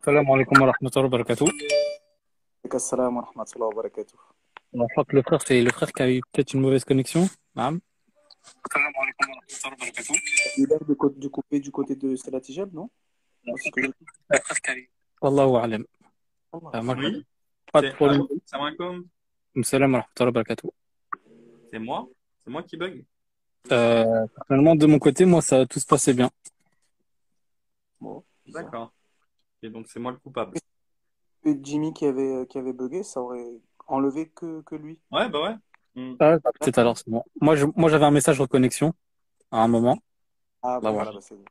السلام عليكم ورحمة الله وبركاته. عليك السلام ورحمة الله وبركاته. Je crois que le frère, c'est le frère qui a eu peut-être une mauvaise connexion. Naam. السلام عليكم ورحمة الله وبركاته. Il a l'air de couper du côté de Salat Hijab, non? Je Parce crois que... que le frère qui a eu. Wallahu a'lam. Allah. Moi, Oui, pas de c'est problème. allô, salam alaikum, Salam wa rahmatullahi wa barakatuh. c'est moi qui bug. Personnellement, de mon côté, moi, ça, tout se passait bien. Bon, bizarre. D'accord. Et donc c'est moi le coupable. Et Jimmy qui avait bugué, ça aurait enlevé que lui. Ouais, bah ouais. Hmm. Peut-être alors, c'est bon. Moi, j'avais un message de connexion à un moment. Ah, Là, bon, voilà. bah, c'est bon.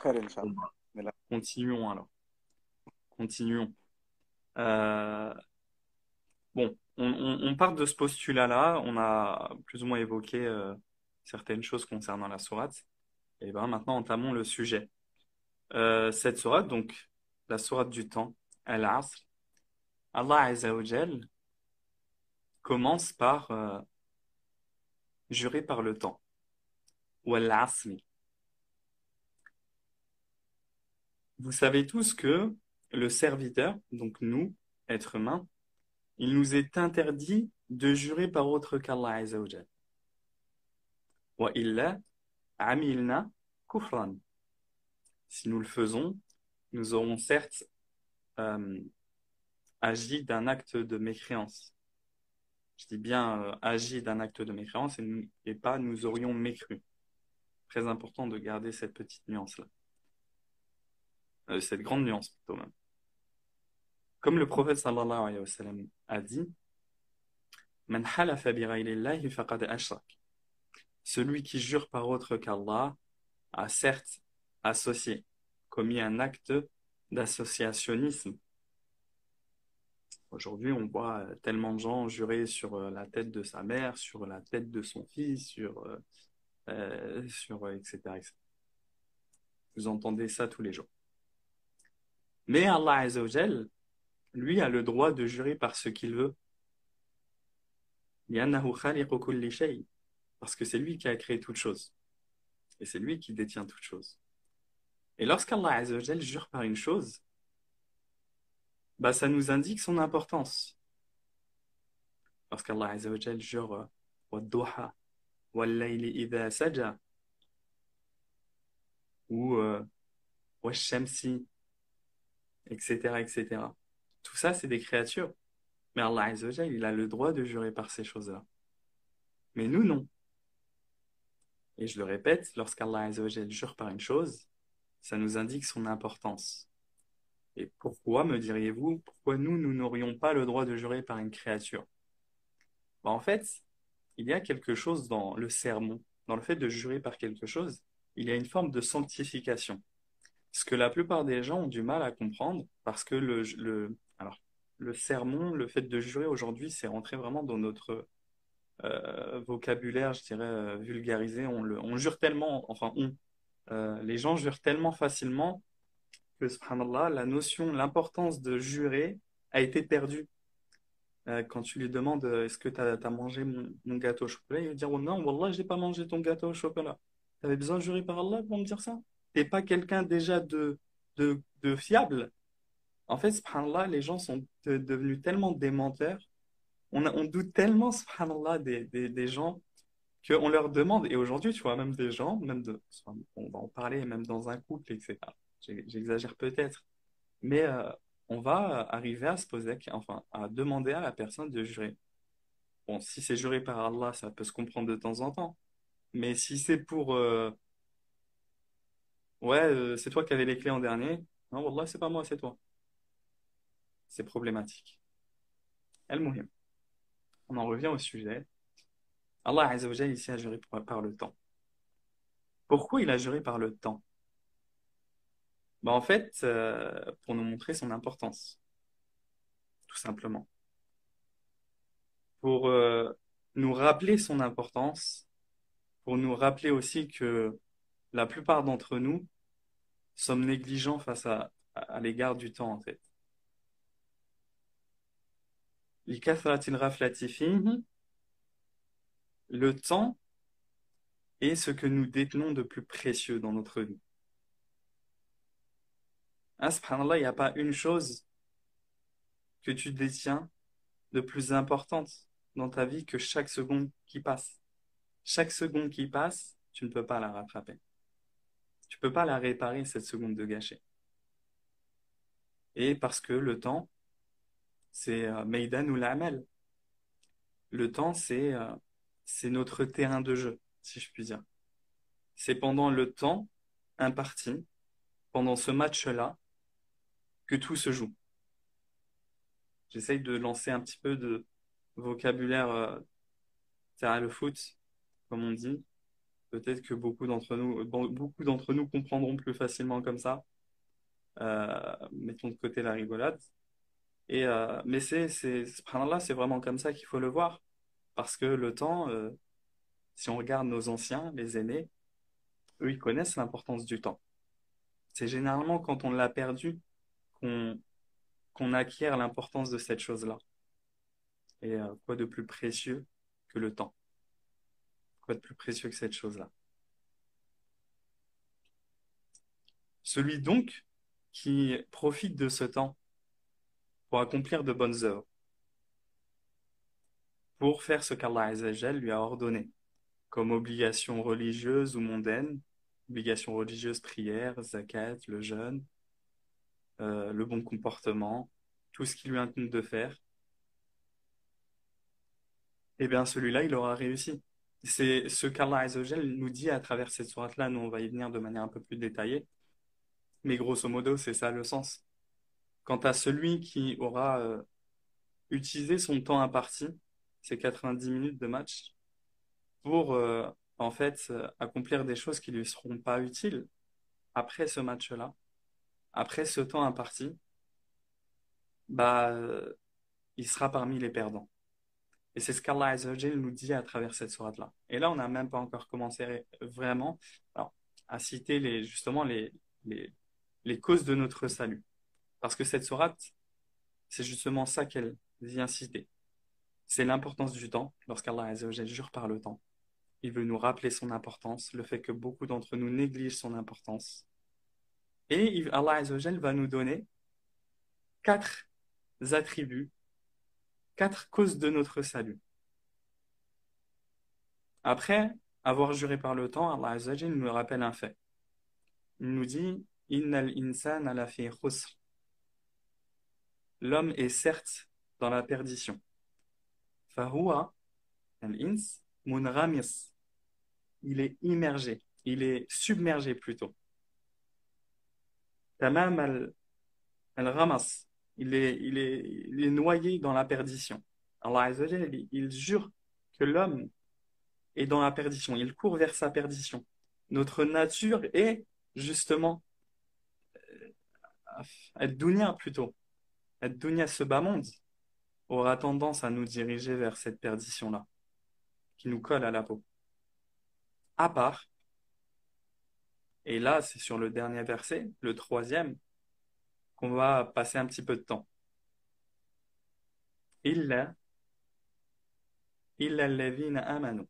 Khair, Bon, Inch'Allah. bah, Mais là, continuons alors. Continuons. Euh, bon, on part de ce postulat-là. On a plus ou moins évoqué certaines choses concernant la sourate. Et ben maintenant entamons le sujet. Cette sourate, donc la sourate du temps, Al-Asr, Allah Azza wa Jal commence par jurer par le temps. Wal-Asr. Vous savez tous que le serviteur, donc nous, êtres humains, il nous est interdit de jurer par autre qu'Allah Azza wa Jal. Wa illa amilna kufran. Si nous le faisons, nous aurons certes euh, agi d'un acte de mécréance. Je dis bien agi d'un acte de mécréance et pas nous aurions mécru. Très important de garder cette petite nuance-là. Cette grande nuance plutôt même. Comme le prophète sallallahu alayhi wa sallam a dit, Man halafa bi ghayrillahi faqad ashrak. Celui qui jure par autre qu'Allah a certes associé, commis un acte d'associationnisme. Aujourd'hui, on voit tellement de gens jurer sur la tête de sa mère, sur la tête de son fils, etc., etc. Vous entendez ça tous les jours. Mais Allah Azza wa Jal, lui, a le droit de jurer par ce qu'il veut. لأنه خالق كل شيء. Parce que c'est lui qui a créé toute chose. Et c'est lui qui détient toute chose. Et lorsqu'Allah Azza wa Jal jure par une chose, bah, ça nous indique son importance. Lorsqu'Allah Azza wa Jal jure وَالضُّحَى وَاللَّيْلِ إِذَا سَجَى ou وَالشَّمْسِ, etc., etc. Tout ça, c'est des créatures. Mais Allah Azza wa Jal, il a le droit de jurer par ces choses-là. Mais nous, non. Et je le répète, lorsqu'Allah Azza wa Jal jure par une chose, ça nous indique son importance. Et pourquoi, me diriez-vous, pourquoi nous n'aurions pas le droit de jurer par une créature? Bah, en fait, il y a quelque chose dans le sermon, dans le fait de jurer par quelque chose, il y a une forme de sanctification. Ce que la plupart des gens ont du mal à comprendre, parce que alors, le sermon, le fait de jurer aujourd'hui, c'est rentré vraiment dans notre vocabulaire, je dirais, vulgarisé. On jure tellement, les gens jurent tellement facilement que, subhanallah, la notion, l'importance de jurer a été perdue. Quand tu lui demandes est-ce que tu as mangé mon gâteau au chocolat, il va dire oh non, wallah, j'ai pas mangé ton gâteau au chocolat. Tu avais besoin de jurer par Allah pour me dire ça? T'es pas quelqu'un déjà de fiable. En fait, subhanallah, les gens sont devenus tellement des menteurs. On doute tellement, subhanallah, des gens qu'on leur demande, et aujourd'hui, tu vois, même des gens, enfin, on va en parler, même dans un couple, etc. J'exagère peut-être, mais on va arriver à se poser, enfin, à demander à la personne de jurer. Bon, si c'est juré par Allah, ça peut se comprendre de temps en temps, mais si c'est pour, ouais, c'est toi qui avais les clés en dernier, non, Wallah, c'est pas moi, c'est toi. C'est problématique. Al-Muhim. On en revient au sujet. Allah Azza wa Jalla ici a juré par le temps. Pourquoi il a juré par le temps? Bah, en fait, pour nous montrer son importance, tout simplement. Pour nous rappeler son importance, pour nous rappeler aussi que la plupart d'entre nous sommes négligents face à l'égard du temps, en fait. لِكَثْرَةِ الْغَفْلَةِ فِيهِ, le temps est ce que nous détenons de plus précieux dans notre vie. Hein, subhanallah, il n'y a pas une chose que tu détiens de plus importante dans ta vie que chaque seconde qui passe. Chaque seconde qui passe, tu ne peux pas la rattraper. Tu ne peux pas la réparer, cette seconde de gâché. Et parce que le temps, c'est Meydan ou l'Amal. Le temps, c'est notre terrain de jeu, si je puis dire. C'est pendant le temps imparti, pendant ce match-là, que tout se joue. J'essaye de lancer un petit peu de vocabulaire terrain le foot, comme on dit. Peut-être que beaucoup d'entre nous comprendront plus facilement comme ça. Mettons de côté la rigolade. Mais subhanallah, c'est vraiment comme ça qu'il faut le voir. Parce que le temps, si on regarde nos anciens, les aînés, eux, ils connaissent l'importance du temps. C'est généralement quand on l'a perdu qu'on qu'on acquiert l'importance de cette chose-là. Et quoi de plus précieux que le temps? Quoi de plus précieux que cette chose-là? Celui donc qui profite de ce temps pour accomplir de bonnes œuvres, pour faire ce qu'Allah Azzawajal lui a ordonné, comme obligation religieuse ou mondaine, obligation religieuse, prière, zakat, le jeûne, le bon comportement, tout ce qui lui incombe de faire, eh bien celui-là, il aura réussi. C'est ce qu'Allah Azzawajal nous dit à travers cette sourate-là, nous on va y venir de manière un peu plus détaillée, mais grosso modo, c'est ça le sens. Quant à celui qui aura utilisé son temps imparti, ces 90 minutes de match, pour en fait accomplir des choses qui lui seront pas utiles après ce match-là, après ce temps imparti, bah il sera parmi les perdants. Et c'est ce qu'Allah Azza wa Jal nous dit à travers cette sourate-là. Et là, on n'a même pas encore commencé vraiment alors, à citer justement les, les causes de notre salut. Parce que cette sourate, c'est justement ça qu'elle vient citer. C'est l'importance du temps, lorsqu'Allah Azza wa Jal jure par le temps. Il veut nous rappeler son importance, le fait que beaucoup d'entre nous négligent son importance. Et Allah Azza wa Jal va nous donner 4 attributs, 4 causes de notre salut. Après avoir juré par le temps, Allah Azza wa Jal nous rappelle un fait. Il nous dit Innal insana lafi khusr. L'homme est certes dans la perdition. Fahuwa al-ins munramis. Il est immergé, il est submergé plutôt. Tamam al-ramas. Il est noyé dans la perdition. Allah Azza wa Jal, il jure que l'homme est dans la perdition, il court vers sa perdition. Notre nature est justement ad-dunya plutôt. Ad-dunya, ce bas monde, aura tendance à nous diriger vers cette perdition-là, qui nous colle à la peau. À part, et là c'est sur le dernier verset, le troisième, qu'on va passer un petit peu de temps. Illa, illa alladhina amanu.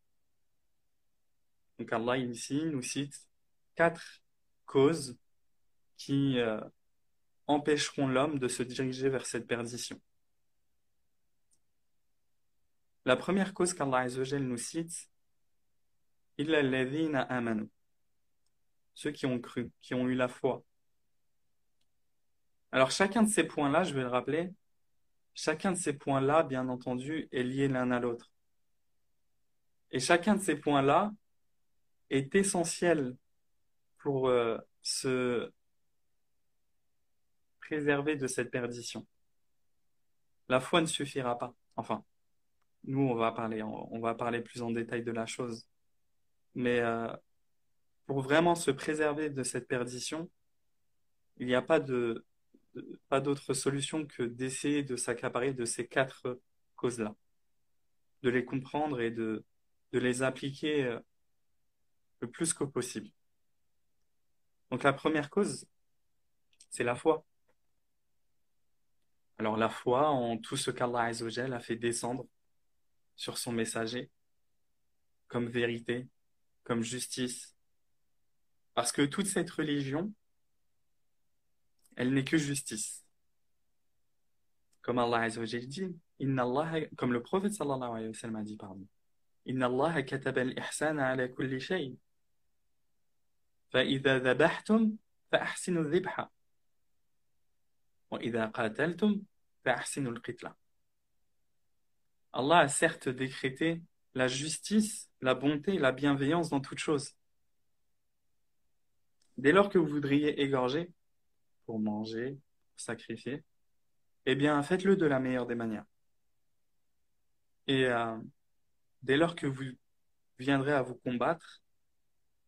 Donc Allah ici nous cite 4 causes qui empêcheront l'homme de se diriger vers cette perdition. La première cause qu'Allah Azza wa Jal nous cite, illa alladhina amanu. Ceux qui ont cru, qui ont eu la foi. Alors chacun de ces points-là, je vais le rappeler, chacun de ces points-là, bien entendu, est lié l'un à l'autre. Et chacun de ces points-là est essentiel pour se préserver de cette perdition. La foi ne suffira pas. Enfin, nous, on va parler plus en détail de la chose. Mais pour vraiment se préserver de cette perdition, il n'y a pas d'autre solution que d'essayer de s'accaparer de ces 4 causes-là, de les comprendre et de les appliquer le plus que possible. Donc la première cause, c'est la foi. Alors la foi en tout ce qu'Allah Azza wa Jal a fait descendre sur son messager comme vérité, comme justice. Parce que toute cette religion, elle n'est que justice. Comme Allah Azza wa Jalla dit, Inna Allah, comme le prophète sallallahu alayhi wa sallam a dit, pardon, Inna Allah kataba al-ihsana ala kulli shay. فإذا ذبحتم فأحسنوا الذبح وإذا قاتلتم فأحسنوا القتلة. Allah a certes décrété la justice, la bonté, la bienveillance dans toute chose. Dès lors que vous voudriez égorger, pour manger, pour sacrifier, eh bien faites-le de la meilleure des manières. Et dès lors que vous viendrez à vous combattre,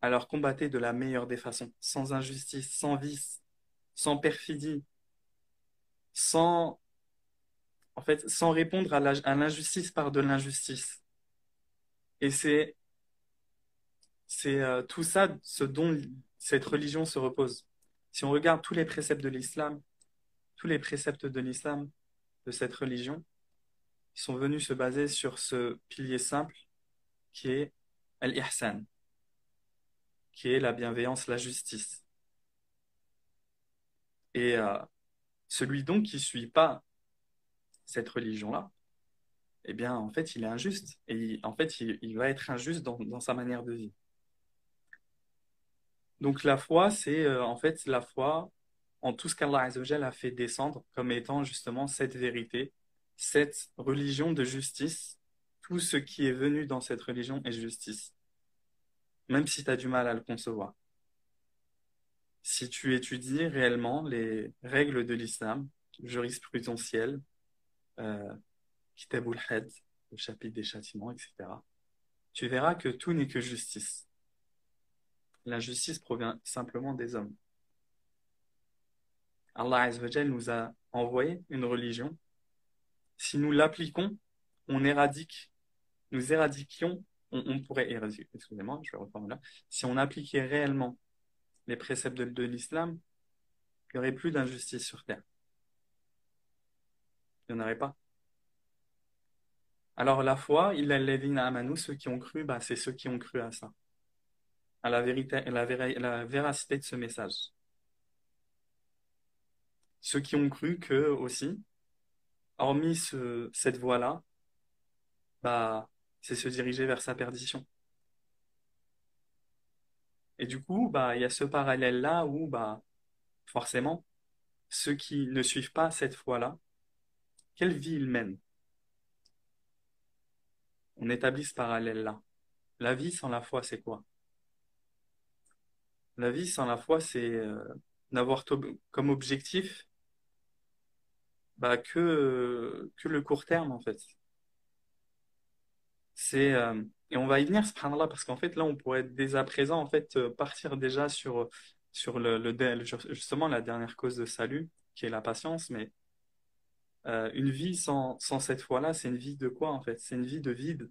alors combattez de la meilleure des façons, sans injustice, sans vice, sans perfidie, sans, en fait, sans répondre à l'injustice par de l'injustice. Et c'est tout ça ce dont cette religion se repose. Si on regarde tous les préceptes de l'islam, tous les préceptes de l'islam, de cette religion, ils sont venus se baser sur ce pilier simple qui est al-ihsan, qui est la bienveillance, la justice. Et celui donc qui ne suit pas cette religion-là, eh bien, en fait, il est injuste. Et en fait, il va être injuste dans sa manière de vivre. Donc, la foi, c'est en fait la foi en tout ce qu'Allah Azza wa Jalla a fait descendre comme étant justement cette vérité, cette religion de justice. Tout ce qui est venu dans cette religion est justice, même si tu as du mal à le concevoir. Si tu étudies réellement les règles de l'islam, jurisprudentielles, euh, Kitabul Had, le chapitre des châtiments, etc., tu verras que tout n'est que justice. L'injustice provient simplement des hommes. Allah Azza wa Jalla nous a envoyé une religion. Si nous l'appliquons, on éradique, nous éradiquions, on pourrait éradiquer, excusez-moi, je vais reprendre là. Si on appliquait réellement les préceptes de l'islam, il n'y aurait plus d'injustice sur terre. Il n'y en aurait pas. Alors la foi, il alladhina amanu, ceux qui ont cru, bah, c'est ceux qui ont cru à ça, à la vérité, la véracité de ce message. Ceux qui ont cru que aussi, hormis cette voie-là, bah, c'est se diriger vers sa perdition. Et du coup, bah, il y a ce parallèle-là où, bah, forcément, ceux qui ne suivent pas cette foi-là, quelle vie ils mènent? On établit ce parallèle-là. La vie sans la foi, c'est quoi? La vie sans la foi, c'est n'avoir comme objectif bah, que le court terme, en fait. Et on va y venir, subhanallah, parce qu'en fait, là, on pourrait dès à présent, en fait, partir déjà sur justement la dernière cause de salut, qui est la patience, mais une vie sans cette foi-là, c'est une vie de quoi, en fait? C'est une vie de vide.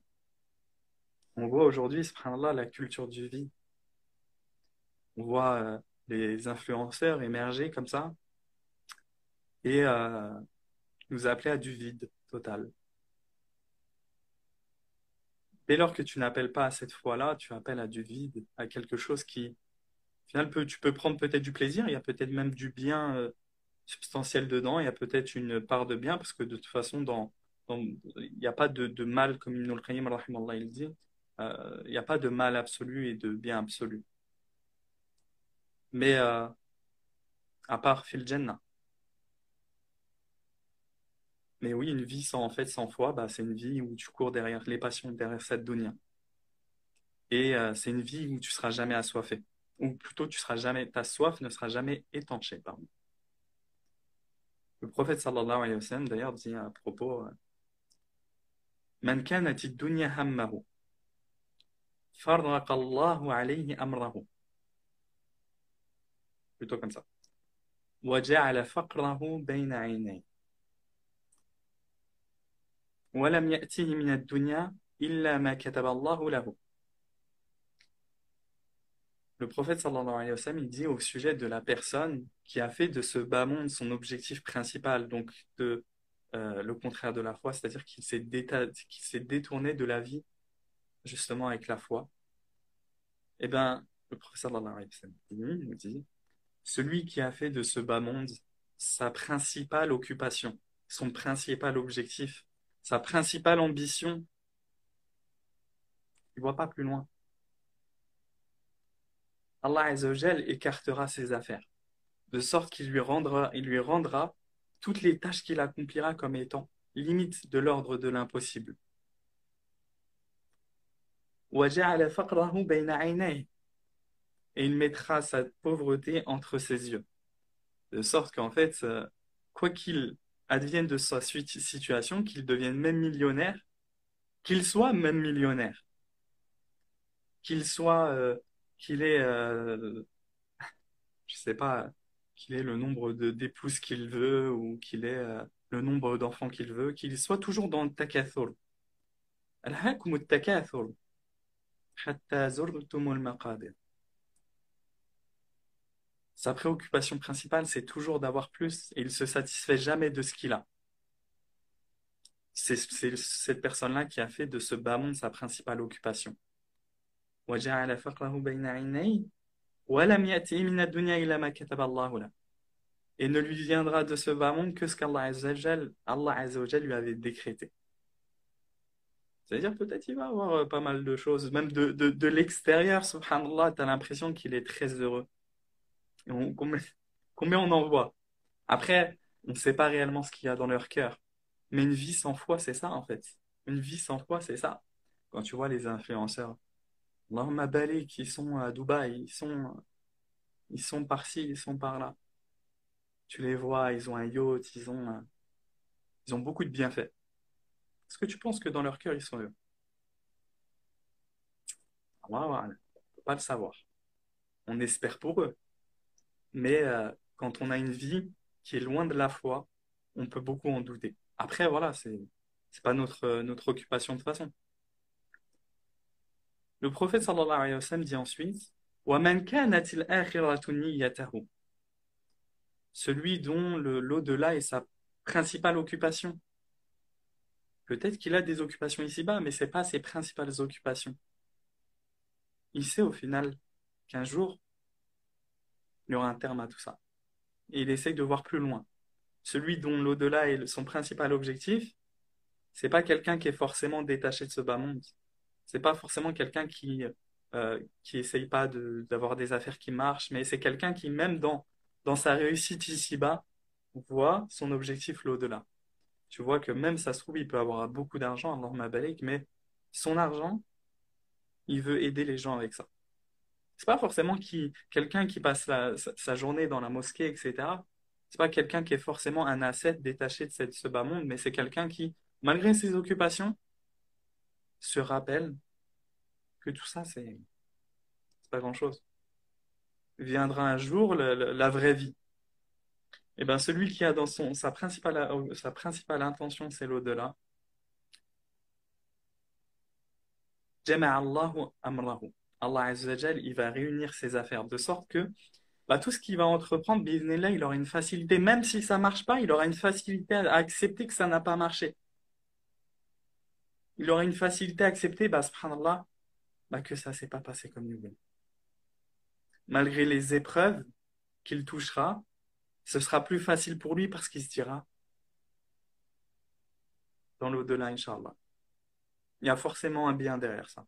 On voit aujourd'hui, subhanallah, la culture du vide. On voit les influenceurs émerger comme ça et nous appeler à du vide total. Dès lors que tu n'appelles pas à cette foi-là, tu appelles à du vide, à quelque chose qui, au final, tu peux prendre peut-être du plaisir, il y a peut-être même du bien substantiel dedans, il y a peut-être une part de bien, parce que de toute façon, il n'y a pas de mal, comme Ibn al-Qayyim, rahimallah, il dit, il n'y a pas de mal absolu et de bien absolu. Mais à part fil Jannah. Mais oui, une vie sans, en fait, sans foi, bah, c'est une vie où tu cours derrière les passions, derrière cette dunya. Et c'est une vie où tu seras jamais assoiffé. Ou plutôt, ta soif ne sera jamais étanchée, pardon. Le prophète sallallahu alayhi wa sallam, d'ailleurs, dit à propos, Man kanat ad-dunya hammahu, farraqa Allahu alayhi amrahu. Plutôt comme ça. Wa ja'ala faqrahu bayna 'aynayhi. Wa lam ya'tihi min ad-dunya illa ma kataba Allahu lahu. Le prophète sallallahu alayhi wa sallam, il dit au sujet de la personne qui a fait de ce bas monde son objectif principal, donc le contraire de la foi, c'est-à-dire qu'il s'est détourné de la vie justement avec la foi. Eh bien, le prophète sallallahu alayhi wa sallam il nous dit Celui qui a fait de ce bas monde sa principale occupation, son principal objectif, sa principale ambition, il ne voit pas plus loin. Allah Azza wa Jal écartera ses affaires, de sorte qu'il lui rendra toutes les tâches qu'il accomplira comme étant limite de l'ordre de l'impossible. وَجَعَلَ فَقْرَهُ بَيْنَ عَيْنَيْهِ. Et il mettra sa pauvreté entre ses yeux. De sorte qu'en fait, quoi qu'il advienne de sa situation, qu'il devienne même millionnaire, qu'il soit même millionnaire, qu'il soit, qu'il ait, je sais pas, qu'il ait le nombre d'épouses qu'il veut ou qu'il ait le nombre d'enfants qu'il veut, qu'il soit toujours dans le takathur. ألهاكم التكاثر حتى زرتم المقابر. Sa préoccupation principale, c'est toujours d'avoir plus et il se satisfait jamais de ce qu'il a. C'est cette personne-là qui a fait de ce bas monde sa principale occupation. وَجَعَلَ فَقْرَهُ بَيْنَ عَيْنَيْهِ وَلَمْ يَأْتِهِ مِنَ الدُّنْيَا إِلَّا مَا كَتَبَ اللَّهُ لَهُ. Et ne lui viendra de ce bas monde que ce qu'Allah Azza wa Jal lui avait décrété. C'est-à-dire peut-être il va avoir pas mal de choses, même de l'extérieur, subhanallah, tu as l'impression qu'il est très heureux. Et combien on en voit? Après, on ne sait pas réellement ce qu'il y a dans leur cœur. Mais une vie sans foi, c'est ça en fait. Une vie sans foi, c'est ça. Quand tu vois les influenceurs, Allahumma barik, qui sont à Dubaï, ils sont par-ci, ils sont par-là. Tu les vois, ils ont un yacht, ils ont beaucoup de bienfaits. Est-ce que tu penses que dans leur cœur, ils sont heureux? Allah, on ne peut pas le savoir. On espère pour eux. Mais quand on a une vie qui est loin de la foi, on peut beaucoup en douter. Après, voilà, c'est pas notre occupation de toute façon. Le prophète sallallahu alayhi wa sallam dit ensuite وَمَنْ كَانَتِ الْآخِرَةُ نِيَّتَهُ. Celui dont l'au-delà est sa principale occupation. Peut-être qu'il a des occupations ici-bas, mais ce n'est pas ses principales occupations. Il sait au final qu'un jour, il y aura un terme à tout ça. Et il essaye de voir plus loin. Celui dont l'au-delà est son principal objectif, c'est pas quelqu'un qui est forcément détaché de ce bas monde. C'est pas forcément quelqu'un qui essaye pas d'avoir des affaires qui marchent, mais c'est quelqu'un qui, même dans sa réussite ici-bas, voit son objectif l'au-delà. Tu vois que même ça se trouve, il peut avoir beaucoup d'argent, Allahumma barik, mais son argent, il veut aider les gens avec ça. C'est pas forcément quelqu'un qui passe sa journée dans la mosquée, etc. C'est pas quelqu'un qui est forcément un ascète détaché de ce bas monde, mais c'est quelqu'un qui, malgré ses occupations, se rappelle que tout ça, c'est pas grand-chose. Viendra un jour la vraie vie. Et bien, celui qui a dans sa principale intention, c'est l'au-delà. Jama'a Allahu amrahu. Allah Azza wa Jal, il va réunir ses affaires de sorte que tout ce qu'il va entreprendre, bi'idhnillah, il aura une facilité. Même si ça ne marche pas, il aura une facilité à accepter que ça n'a pas marché. Il aura une facilité à accepter, subhanallah, que ça ne s'est pas passé comme il voulait. Malgré les épreuves qu'il touchera, ce sera plus facile pour lui parce qu'il se dira dans l'au-delà, Inch'Allah. Il y a forcément un bien derrière ça.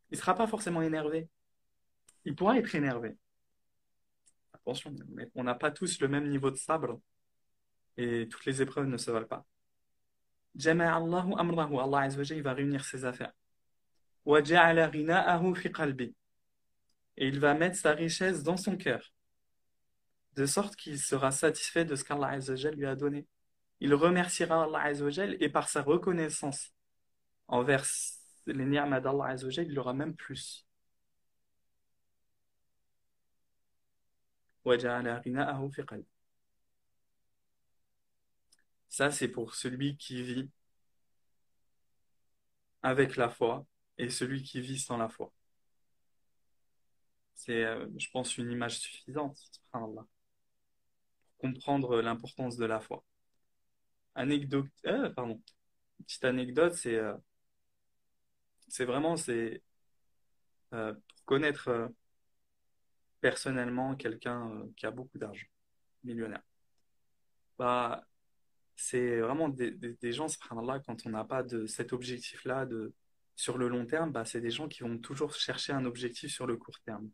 Il ne sera pas forcément énervé. Il pourra être énervé. Attention, mais on n'a pas tous le même niveau de sabre et toutes les épreuves ne se valent pas. Jama'a Allahu amrahu. Allah Azza wa Jalla, il va réunir ses affaires. Wa ja'ala ghina'ahu fi qalbi. Et il va mettre sa richesse dans son cœur, de sorte qu'il sera satisfait de ce qu'Allah Azza wa Jalla lui a donné. Il remerciera Allah Azza wa Jalla et par sa reconnaissance envers les ni'mas d'Allah Azza wa Jalla, il aura même plus. Wa ja'ala ghina'ahu fi qalbi. Ça, c'est pour celui qui vit avec la foi et celui qui vit sans la foi. C'est, je pense, une image suffisante, subhanallah, pour comprendre l'importance de la foi. Pardon. Petite anecdote, c'est vraiment pour connaître personnellement quelqu'un qui a beaucoup d'argent, millionnaire. Bah, c'est vraiment des gens, subhanallah, quand on n'a pas de cet objectif-là sur le long terme, bah, c'est des gens qui vont toujours chercher un objectif sur le court terme.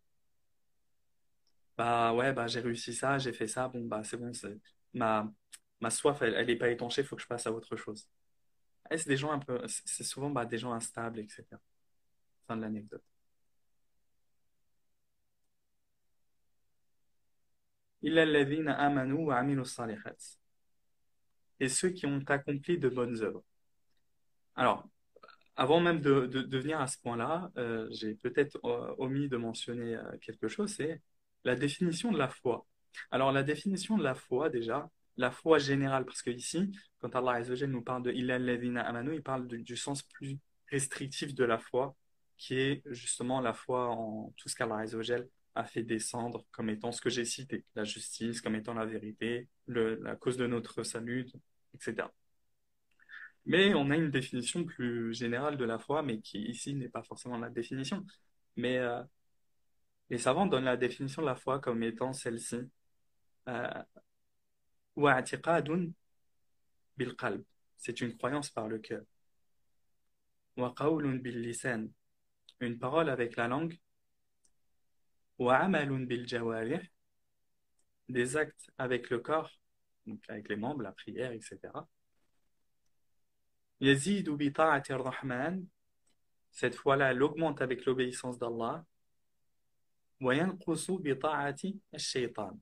Bah ouais, bah j'ai réussi ça, j'ai fait ça, bon bah c'est bon, ma, ma soif, elle est pas étanchée, il faut que je passe à autre chose. Et c'est des gens un peu, c'est souvent bah, des gens instables, etc. Fin de l'anecdote. Illa alladhina amanu wa amilu salihat. Et ceux qui ont accompli de bonnes œuvres. Alors, avant même de venir à ce point-là, j'ai peut-être omis de mentionner quelque chose, c'est la définition de la foi. Alors, la définition de la foi, déjà, la foi générale, parce que ici, quand Allah Azza wa Jalla nous parle de illa alladhina amanu, il parle du sens plus restrictif de la foi, qui est justement la foi en tout ce qu'Allah Azza wa Jalla a fait descendre comme étant ce que j'ai cité, la justice, comme étant la vérité, la cause de notre salut, etc. Mais on a une définition plus générale de la foi, mais qui ici n'est pas forcément la définition. Mais les savants donnent la définition de la foi comme étant celle-ci. euh, وَاعْتِقَادٌ بِالْقَلْبِ. C'est une croyance par le cœur. وَقَوْلٌ بِاللِّسَانِ. Une parole avec la langue. وَعَمَلٌ بِالْجَوَارِحِ. Des actes avec le corps, donc avec les membres, la prière, etc. يَزِيدُ بِطَاعَةِ الرَّحْمَنِ. Cette foi-là, elle augmente avec l'obéissance d'Allah. وَيَنْقُصُ بِطَاعَةِ الشَّيْطَانِ.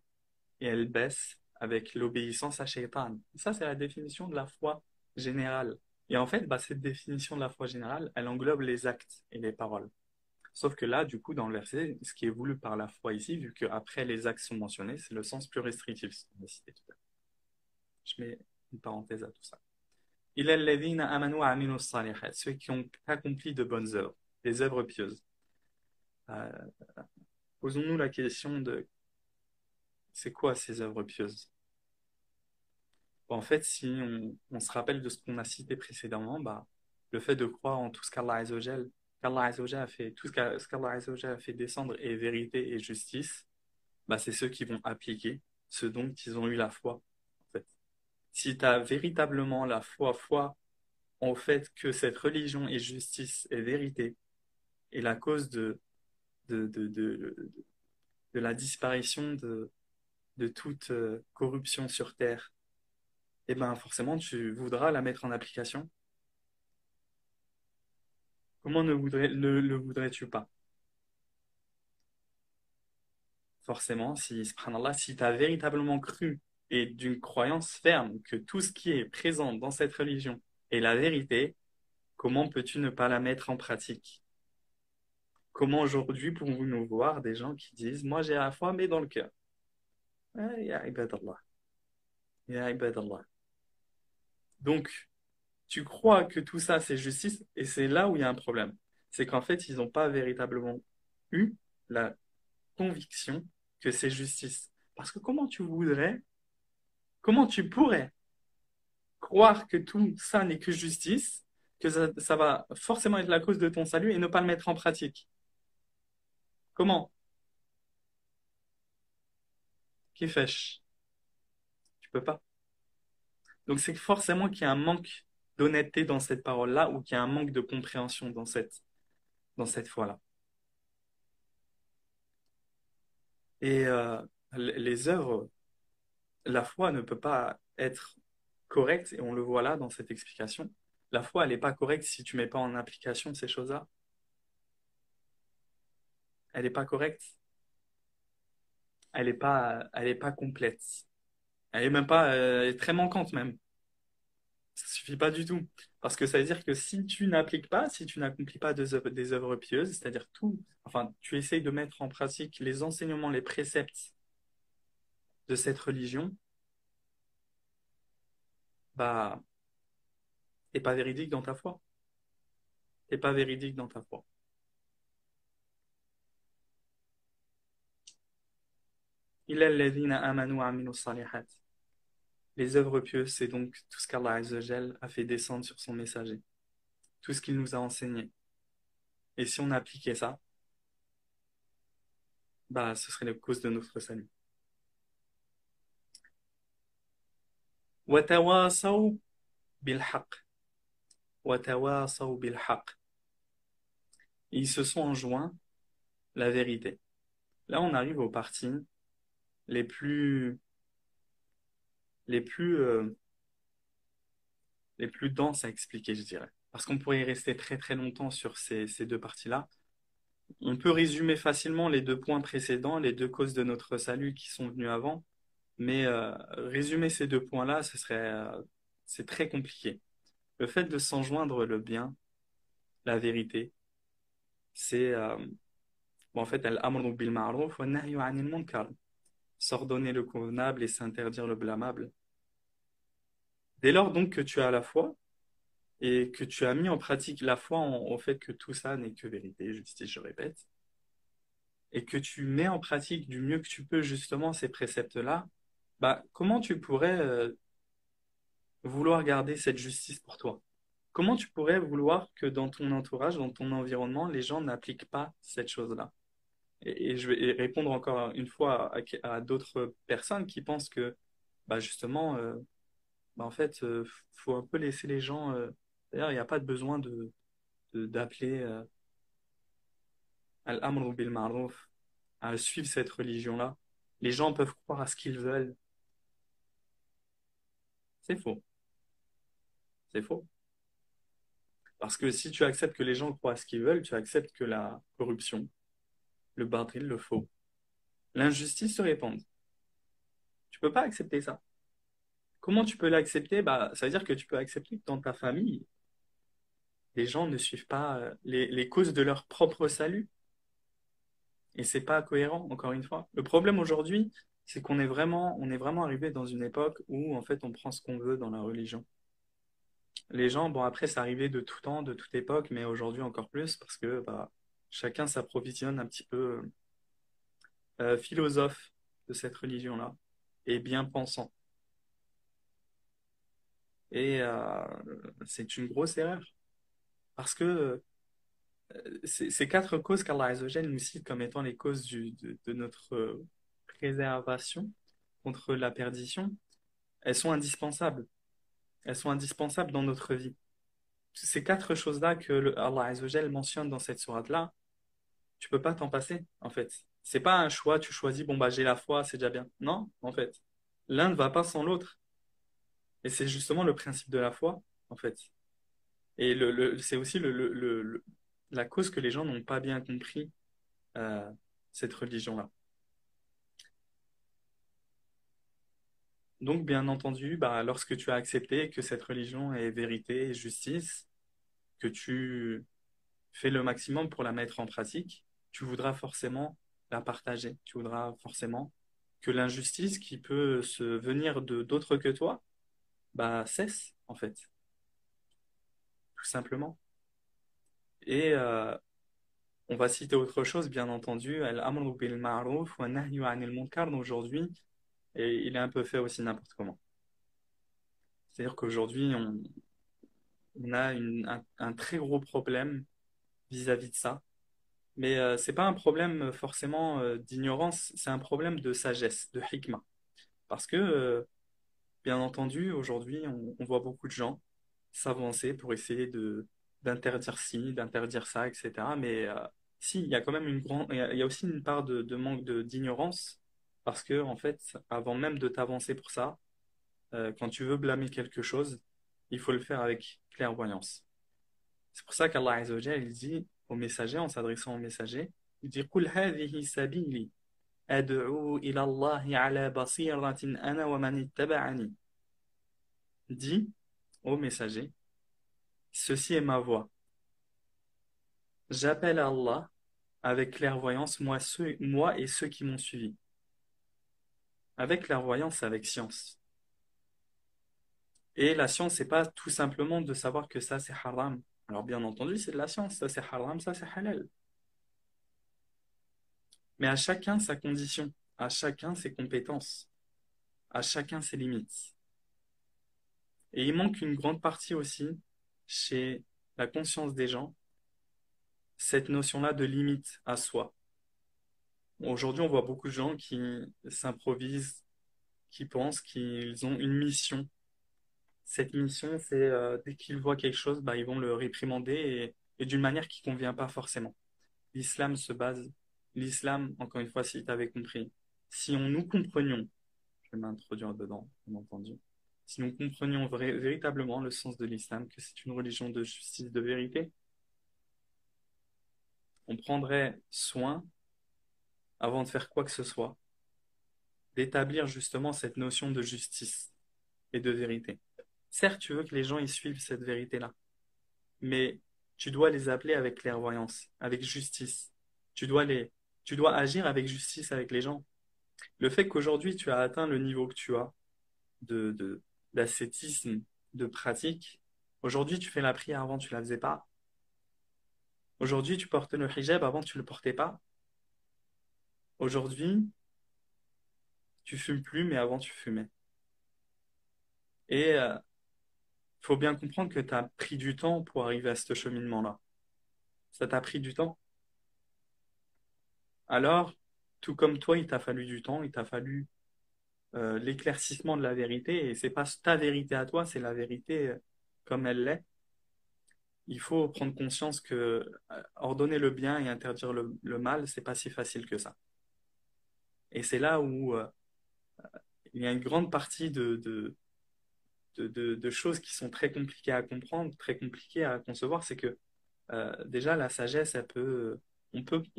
Et elle baisse avec l'obéissance à Shaitan. Ça, c'est la définition de la foi générale. Et en fait, bah, cette définition de la foi générale, elle englobe les actes et les paroles. Sauf que là, du coup, dans le verset, ce qui est voulu par la foi ici, vu qu'après les actes sont mentionnés, c'est le sens plus restrictif, ce qu'on a cité tout à l'heure. Je mets une parenthèse à tout ça. Il est الذين آمنوا وعملوا الصالحات, ceux qui ont accompli de bonnes œuvres, des œuvres pieuses. Euh, Posons-nous la question de c'est quoi ces œuvres pieuses? En fait, si on se rappelle de ce qu'on a cité précédemment, bah, le fait de croire en tout ce qu'Allah Azza wa Jalla a fait, ce qu'Allah Azza wa Jalla a fait descendre est vérité et justice, bah, c'est ceux qui vont appliquer ce dont ils ont eu la foi. En fait. Si tu as véritablement la foi en fait que cette religion est justice et vérité et la cause de, de, de, de la disparition de toute corruption sur terre, eh ben forcément tu voudras la mettre en application. Comment le voudrais-tu pas? Forcément, si, subhanallah, si tu as véritablement cru et d'une croyance ferme que tout ce qui est présent dans cette religion est la vérité, comment peux-tu ne pas la mettre en pratique? Comment aujourd'hui pouvons-nous voir des gens qui disent, moi j'ai la foi, mais dans le cœur? Ah, ya ibadallah, ya ibadallah. Donc, tu crois que tout ça c'est justice, et c'est là où il y a un problème. C'est qu'en fait, ils n'ont pas véritablement eu la conviction que c'est justice. Parce que comment tu pourrais croire que tout ça n'est que justice, que ça va forcément être la cause de ton salut et ne pas le mettre en pratique? Comment? Qui fait? Tu peux pas. Donc c'est forcément qu'il y a un manque d'honnêteté dans cette parole-là ou qu'il y a un manque de compréhension dans cette foi-là. Et les œuvres, la foi ne peut pas être correcte, et on le voit là dans cette explication. La foi, elle n'est pas correcte si tu mets pas en application ces choses-là. Elle n'est pas correcte, elle est pas complète. Elle est même pas, elle est très manquante même. Ça suffit pas du tout. Parce que ça veut dire que si tu n'appliques pas, si tu n'accomplis pas des œuvres pieuses, c'est-à-dire enfin, tu essayes de mettre en pratique les enseignements, les préceptes de cette religion, bah, t'es pas véridique dans ta foi. T'es pas véridique dans ta foi. إِلَّا الَّذِينَ آمَنُوا وَعَمِلُوا الصَّالِحَاتِ. Les œuvres pieuses, c'est donc tout ce qu'Allah Azza wa Jal a fait descendre sur son messager, tout ce qu'il nous a enseigné. Et si on appliquait ça, bah, ce serait la cause de notre salut. وتواصوا بالحق وتواصوا بالحق. Ils se sont enjoints la vérité. Là, on arrive aux parties les plus, les plus, euh, les plus denses à expliquer, je dirais. Parce qu'on pourrait y rester très très longtemps sur ces deux parties-là. On peut résumer facilement les deux points précédents, les deux causes de notre salut qui sont venues avant, mais résumer ces deux points-là, c'est très compliqué. Le fait de s'enjoindre le bien, la vérité, c'est bon, en fait al-amru bil ma'ruf wa nahyu 'anil munkar. S'ordonner le convenable et s'interdire le blâmable. Dès lors donc que tu as la foi et que tu as mis en pratique la foi au fait que tout ça n'est que vérité, je répète, et que tu mets en pratique du mieux que tu peux justement ces préceptes-là, bah, comment tu pourrais vouloir garder cette justice pour toi? Comment tu pourrais vouloir que dans ton entourage, dans ton environnement, les gens n'appliquent pas cette chose-là? Et je vais répondre encore une fois à d'autres personnes qui pensent que, bah justement, bah en fait, faut un peu laisser les gens. D'ailleurs, il n'y a pas de besoin d'appeler al-amr bil ma'ruf à suivre cette religion-là. Les gens peuvent croire à ce qu'ils veulent. C'est faux. C'est faux. Parce que si tu acceptes que les gens croient à ce qu'ils veulent, tu acceptes que la corruption, le batil, le faux, l'injustice se répandent. Tu peux pas accepter ça. Comment tu peux l'accepter? Bah, ça veut dire que tu peux accepter que dans ta famille, les gens ne suivent pas les causes de leur propre salut. Et c'est pas cohérent, encore une fois. Le problème aujourd'hui, c'est on est vraiment arrivé dans une époque où, en fait, on prend ce qu'on veut dans la religion. Les gens, bon, après, c'est arrivé de tout temps, de toute époque, mais aujourd'hui encore plus, parce que bah, chacun s'approvisionne un petit peu philosophe de cette religion-là et bien pensant. Et c'est une grosse erreur, parce que ces quatre causes qu'Allah Azzawajal nous cite comme étant les causes de notre préservation contre la perdition, elles sont indispensables. Elles sont indispensables dans notre vie. Ces quatre choses-là que Allah Azzawajal mentionne dans cette sourate-là, tu peux pas t'en passer, en fait. C'est pas un choix, tu choisis, bon, bah, j'ai la foi, c'est déjà bien. Non, en fait. L'un ne va pas sans l'autre. Et c'est justement le principe de la foi, en fait. Et c'est aussi la cause que les gens n'ont pas bien compris euh, cette religion-là. Donc, bien entendu, bah, lorsque tu as accepté que cette religion est vérité et justice, que tu fais le maximum pour la mettre en pratique, tu voudras forcément la partager. Tu voudras forcément que l'injustice qui peut se venir de d'autres que toi, bah, cesse, en fait, tout simplement. Et on va citer autre chose, bien entendu, al-amru bil ma'ruf wa nahyu 'anil munkar aujourd'hui, et il est un peu fait aussi n'importe comment. C'est-à-dire qu'aujourd'hui, on a un très gros problème vis-à-vis de ça. Mais c'est pas un problème forcément d'ignorance, c'est un problème de sagesse, de hikmah. Parce que, bien entendu, aujourd'hui, on voit beaucoup de gens s'avancer pour essayer d'interdire ci, d'interdire ça, etc. Mais si, il y a quand même il y a aussi une part de manque d'ignorance. Parce que, en fait, avant même de t'avancer pour ça, quand tu veux blâmer quelque chose, il faut le faire avec clairvoyance. C'est pour ça qu'Allah Azza wa Jalla, il dit au messager, en s'adressant au messager, il dit قُلْ هَذِهِ سَبِيلِي أَدْعُو إِلَى اللَّهِ عَلَى بَصِيرَةٍ أَنَا وَمَنِ اتَّبَعَنِي. Dis au messager, ceci est ma voix. J'appelle à Allah avec clairvoyance, moi et ceux qui m'ont suivi. Avec clairvoyance, avec science. Et la science, c'est pas tout simplement de savoir que ça c'est haram. Alors bien entendu, c'est de la science, ça c'est haram, ça c'est halal. Mais à chacun sa condition, à chacun ses compétences, à chacun ses limites. Et il manque une grande partie aussi chez la conscience des gens, cette notion-là de limite à soi. Aujourd'hui, on voit beaucoup de gens qui s'improvisent, qui pensent qu'ils ont une mission. Cette mission, c'est dès qu'ils voient quelque chose, bah, ils vont le réprimander et d'une manière qui convient pas forcément. L'islam se base, l'islam, encore une fois, si tu avais compris, si on nous comprenions, je vais m'introduire dedans, bien entendu, si nous comprenions véritablement le sens de l'islam, que c'est une religion de justice, de vérité, on prendrait soin, avant de faire quoi que ce soit, d'établir justement cette notion de justice et de vérité. Certes, tu veux que les gens y suivent cette vérité-là, mais tu dois les appeler avec clairvoyance, avec justice. Tu dois tu dois agir avec justice avec les gens. Le fait qu'aujourd'hui tu as atteint le niveau que tu as de d'ascétisme, de pratique, aujourd'hui tu fais la prière, avant tu la faisais pas. Aujourd'hui tu portes le hijab, avant tu le portais pas. Aujourd'hui tu fumes plus, mais avant tu fumais. Et faut bien comprendre que tu as pris du temps pour arriver à ce cheminement-là. Ça t'a pris du temps. Alors, tout comme toi, il t'a fallu du temps, il t'a fallu l'éclaircissement de la vérité, et c'est pas ta vérité à toi, c'est la vérité comme elle l'est. Il faut prendre conscience que ordonner le bien et interdire le mal, c'est pas si facile que ça. Et c'est là où il y a une grande partie de choses qui sont très compliquées à comprendre, très compliquées à concevoir, c'est que déjà la sagesse, on peut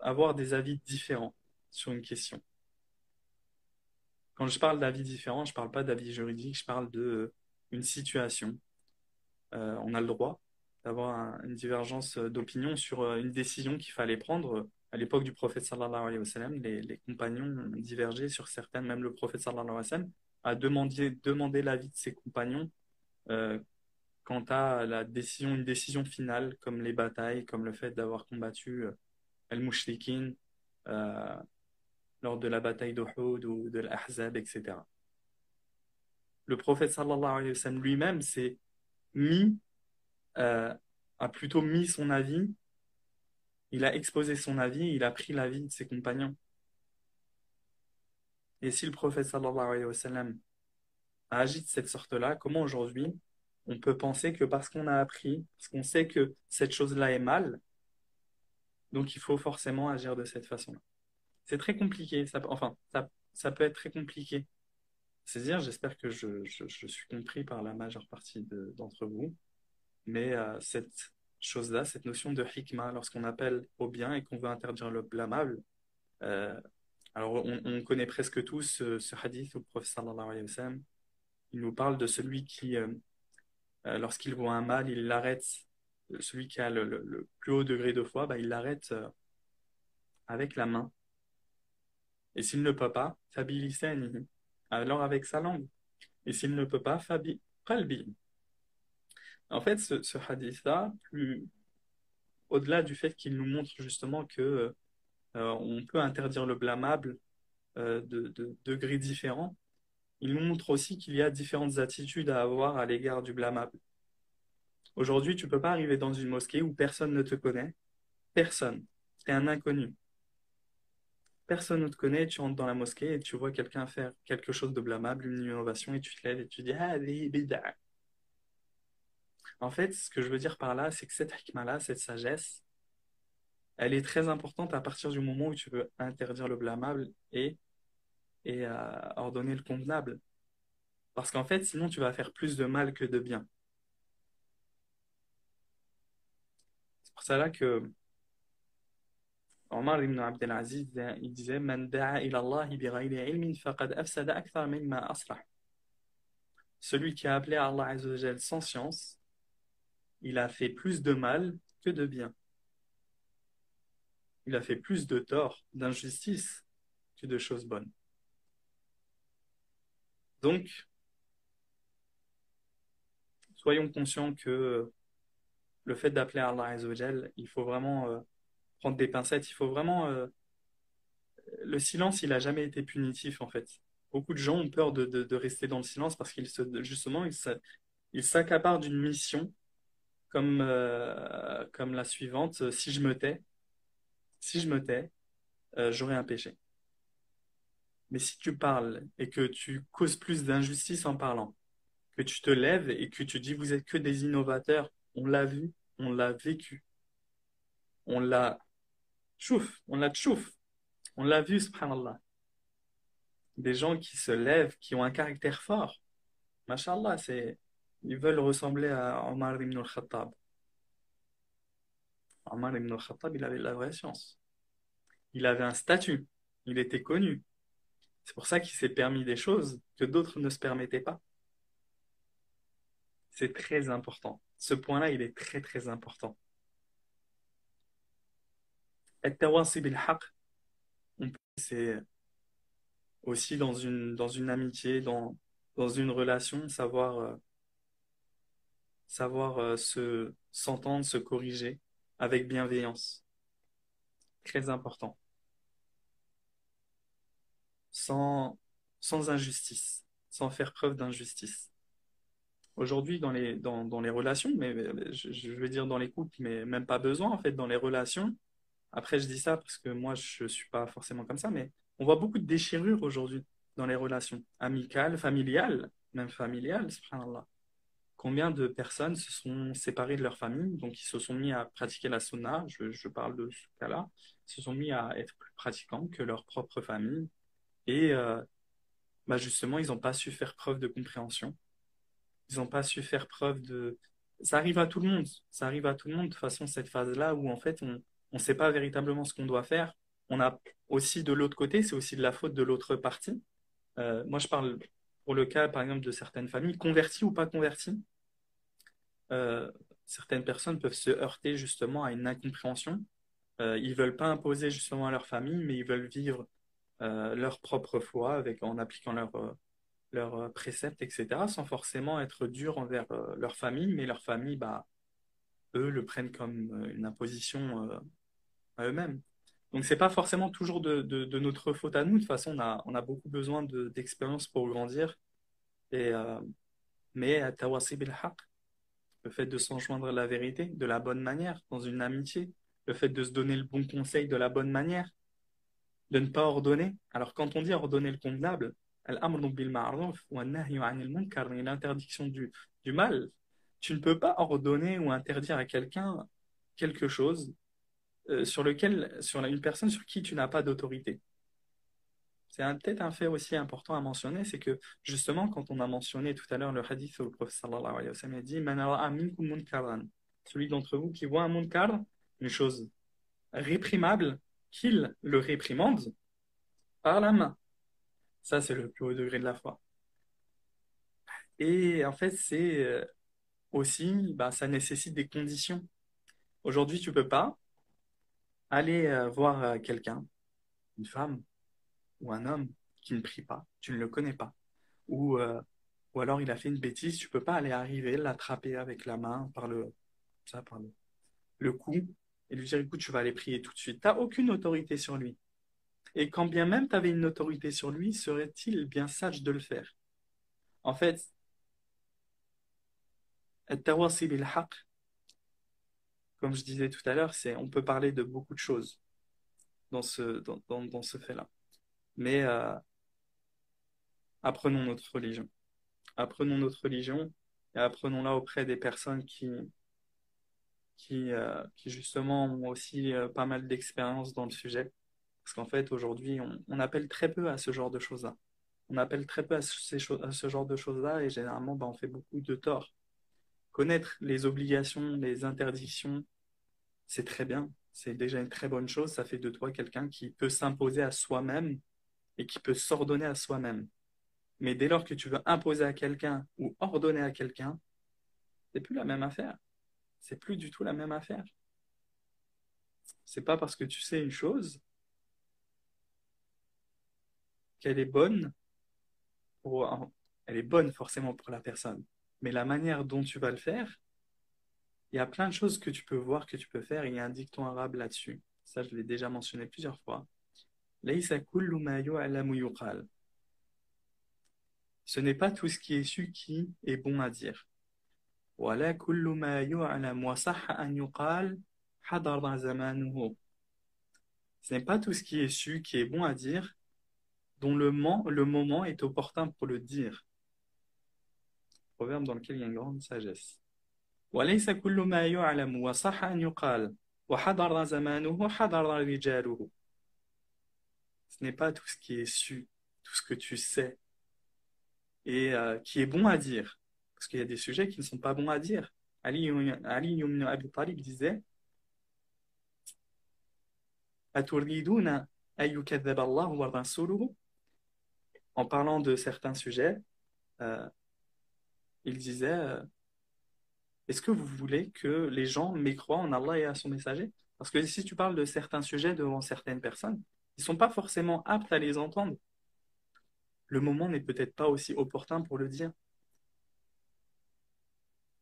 avoir des avis différents sur une question. Quand je parle d'avis différents, je parle pas d'avis juridique, je parle de une situation. On a le droit d'avoir une divergence d'opinion sur une décision qu'il fallait prendre. À l'époque du prophète sallallahu alayhi wa sallam, les compagnons ont divergé sur certaines, même le prophète sallallahu alayhi wa sallam a demandé l'avis de ses compagnons euh, quant à la décision, une décision finale, comme les batailles, comme le fait d'avoir combattu al-Mushrikin euh, lors de la bataille d'Uhud ou de l'Ahzab, etc. Le prophète sallallahu alayhi wa sallam lui-même mis, euh, a plutôt mis son avis, il a exposé son avis, il a pris l'avis de ses compagnons. Et si le prophète sallallahu alayhi wa sallam a agi de cette sorte-là, comment aujourd'hui on peut penser que parce qu'on a appris, parce qu'on sait que cette chose-là est mal, donc il faut forcément agir de cette façon-là. C'est très compliqué, ça peut être très compliqué. C'est-à-dire, j'espère que je suis compris par la majeure partie d'entre vous, mais cette chose-là, cette notion de hikmah, lorsqu'on appelle au bien et qu'on veut interdire le blâmable, euh, alors on connaît presque tous ce hadith où le prophète sallallahu alayhi wa sallam, il nous parle de celui qui, lorsqu'il voit un mal, il l'arrête, celui qui a le plus haut degré de foi, bah, il l'arrête avec la main. Et s'il ne peut pas, fabi lisanihi, alors avec sa langue. Et s'il ne peut pas, fabi qalbi. En fait, ce hadith-là, au-delà du fait qu'il nous montre justement que on peut interdire le blâmable de degrés différents, il nous montre aussi qu'il y a différentes attitudes à avoir à l'égard du blâmable. Aujourd'hui, tu peux pas arriver dans une mosquée où personne ne te connaît, personne, tu es un inconnu. Personne ne te connaît, tu entres dans la mosquée et tu vois quelqu'un faire quelque chose de blâmable, une innovation, et tu te lèves et tu dis ah, bid'a. En fait, ce que je veux dire par là, c'est que cette hikmah-là, cette sagesse, elle est très importante à partir du moment où tu veux interdire le blâmable et ordonner le convenable. Parce qu'en fait, sinon, tu vas faire plus de mal que de bien. C'est pour ça là que Omar ibn Abdelaziz, il disait Man da'a ila Allah bi ghayri ilmin faqad afsada akthar mimma aslah. Celui qui a appelé à Allah Azza wa Jal sans science, il a fait plus de mal que de bien. Il a fait plus de tort, d'injustice que de choses bonnes. Donc, soyons conscients que le fait d'appeler à Allah Azza wa Jal, il faut vraiment prendre des pincettes, il faut vraiment le silence, il a jamais été punitif en fait. Beaucoup de gens ont peur de rester dans le silence parce justement, ils s'accaparent d'une mission comme la suivante. Si je me tais, j'aurai un péché. Mais si tu parles et que tu causes plus d'injustice en parlant, que tu te lèves et que tu dis vous êtes que des innovateurs, on l'a vu, on l'a vécu, on l'a tchouf, on l'a vu, subhanallah. Des gens qui se lèvent, qui ont un caractère fort. Mashallah, ils veulent ressembler à Omar ibn al-Khattab. Omar ibn al-Khattab, il avait de la vraie science. Il avait un statut. Il était connu. C'est pour ça qu'il s'est permis des choses que d'autres ne se permettaient pas. C'est très important. Ce point-là, il est très, très important. At-tawasi bil-haq, c'est aussi dans une amitié, dans une relation, savoir s'entendre, se corriger avec bienveillance. Très important. Sans, sans injustice, sans faire preuve d'injustice. Aujourd'hui, dans les relations, mais je veux dire dans les couples, mais même pas besoin en fait, dans les relations. Après, je dis ça parce que moi, je suis pas forcément comme ça, mais on voit beaucoup de déchirures aujourd'hui dans les relations amicales, familiales, même familiales, subhanallah. Combien de personnes se sont séparées de leur famille, donc ils se sont mis à pratiquer la sunna, je parle de ce cas-là, se sont mis à être plus pratiquants que leur propre famille, et bah justement, ils n'ont pas su faire preuve de compréhension. Ils n'ont pas su faire preuve de... Ça arrive à tout le monde. Ça arrive à tout le monde, de toute façon, cette phase-là où en fait, on ne sait pas véritablement ce qu'on doit faire. On a aussi de l'autre côté, c'est aussi de la faute de l'autre partie. Moi, je parle pour le cas, par exemple, de certaines familles, converties ou pas converties. Euh, Certaines personnes peuvent se heurter justement à une incompréhension. Ils veulent pas imposer justement à leur famille, mais ils veulent vivre leur propre foi en appliquant leurs préceptes, etc., sans forcément être dur envers leur famille, mais leur famille, bah, eux, le prennent comme une imposition à eux-mêmes. Donc, c'est pas forcément toujours de notre faute à nous. De toute façon, on a beaucoup besoin d'expérience pour grandir. Et, mais à tawasi bil haq, le fait de s'enjoindre la vérité de la bonne manière dans une amitié, le fait de se donner le bon conseil de la bonne manière, de ne pas ordonner. Alors, quand on dit ordonner le convenable, al-amru bil ma'ruf wa an-nahyu 'anil munkar, l'interdiction du mal, tu ne peux pas ordonner ou interdire à quelqu'un quelque chose sur une personne sur qui tu n'as pas d'autorité. C'est peut-être un fait aussi important à mentionner, c'est que justement, quand on a mentionné tout à l'heure le hadith où le prophète sallallahu alayhi wa sallam a dit Man ra'a minkum munkaran, celui d'entre vous qui voit un munkar, une chose réprimable, qu'il le réprimande par la main. Ça, c'est le plus haut degré de la foi. Et en fait, c'est aussi, bah, ça nécessite des conditions. Aujourd'hui, tu peux pas aller voir quelqu'un, une femme ou un homme qui ne prie pas, tu ne le connais pas, ou, euh, ou alors il a fait une bêtise, tu peux pas aller arriver, l'attraper avec la main par le cou et lui dire, écoute, tu vas aller prier tout de suite. Tu n'as aucune autorité sur lui. Et quand bien même tu avais une autorité sur lui, serait-il bien sage de le faire? En fait, at-tawasi bil haqq, comme je disais tout à l'heure, on peut parler de beaucoup de choses dans ce fait-là. Mais apprenons notre religion. Apprenons notre religion et apprenons-la auprès des personnes qui justement ont aussi pas mal d'expérience dans le sujet. Parce qu'en fait, aujourd'hui, on appelle très peu à ce genre de choses-là. On appelle très peu à ce genre de choses-là et généralement, bah, on fait beaucoup de tort. Connaître les obligations, les interdictions, c'est très bien. C'est déjà une très bonne chose. Ça fait de toi quelqu'un qui peut s'imposer à soi-même et qui peut s'ordonner à soi-même. Mais dès lors que tu veux imposer à quelqu'un ou ordonner à quelqu'un, c'est plus la même affaire. C'est plus du tout la même affaire. C'est pas parce que tu sais une chose qu'elle est bonne elle est bonne forcément pour la personne. Mais la manière dont tu vas le faire, il y a plein de choses que tu peux voir, que tu peux faire. Il y a un dicton arabe là-dessus. Ça, je l'ai déjà mentionné plusieurs fois. Laysa kullu ma yu'lamu yuqal. Ce n'est pas tout ce qui est su qui est bon à dire. Wala kullu ma yu'lam wa sahha an yuqal hadara zamanuhu. Ce n'est pas tout ce qui est su qui est bon à dire, dont le moment est opportun pour le dire. Proverbe dans lequel il y a une grande sagesse. وليس كل ما يعلم وصح أن يقال وحضر زمانه حضر رجاله. Ce n'est pas tout ce qui est su, tout ce que tu sais, et qui est bon à dire. Parce qu'il y a des sujets qui ne sont pas bons à dire. Ali ibn Abi Talib disait أتريدون أن يكذب الله ورسوله. En parlant de certains sujets, euh, il disait est-ce que vous voulez que les gens mécroient en Allah et à son messager? Parce que si tu parles de certains sujets devant certaines personnes, ils ne sont pas forcément aptes à les entendre. Le moment n'est peut-être pas aussi opportun pour le dire.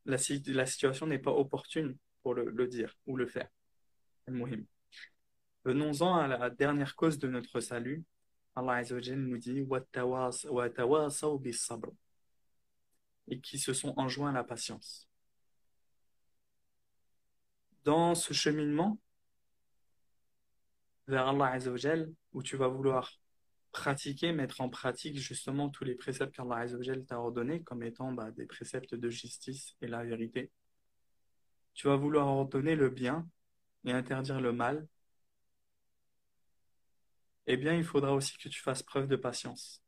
La situation n'est pas opportune pour le dire ou le faire. Al-Muhim. Venons-en à la dernière cause de notre salut. Allah Azza wa Jalla nous dit وَتَوَاصَوْا بِالصَّبْرِ, et qui se sont enjoints à la patience. Dans ce cheminement vers Allah Azza wa Jalla, où tu vas vouloir pratiquer, mettre en pratique justement tous les préceptes qu'Allah Azza wa Jalla t'a ordonnés comme étant des préceptes de justice et la vérité. Tu vas vouloir ordonner le bien et interdire le mal. Eh bien, il faudra aussi que tu fasses preuve de patience.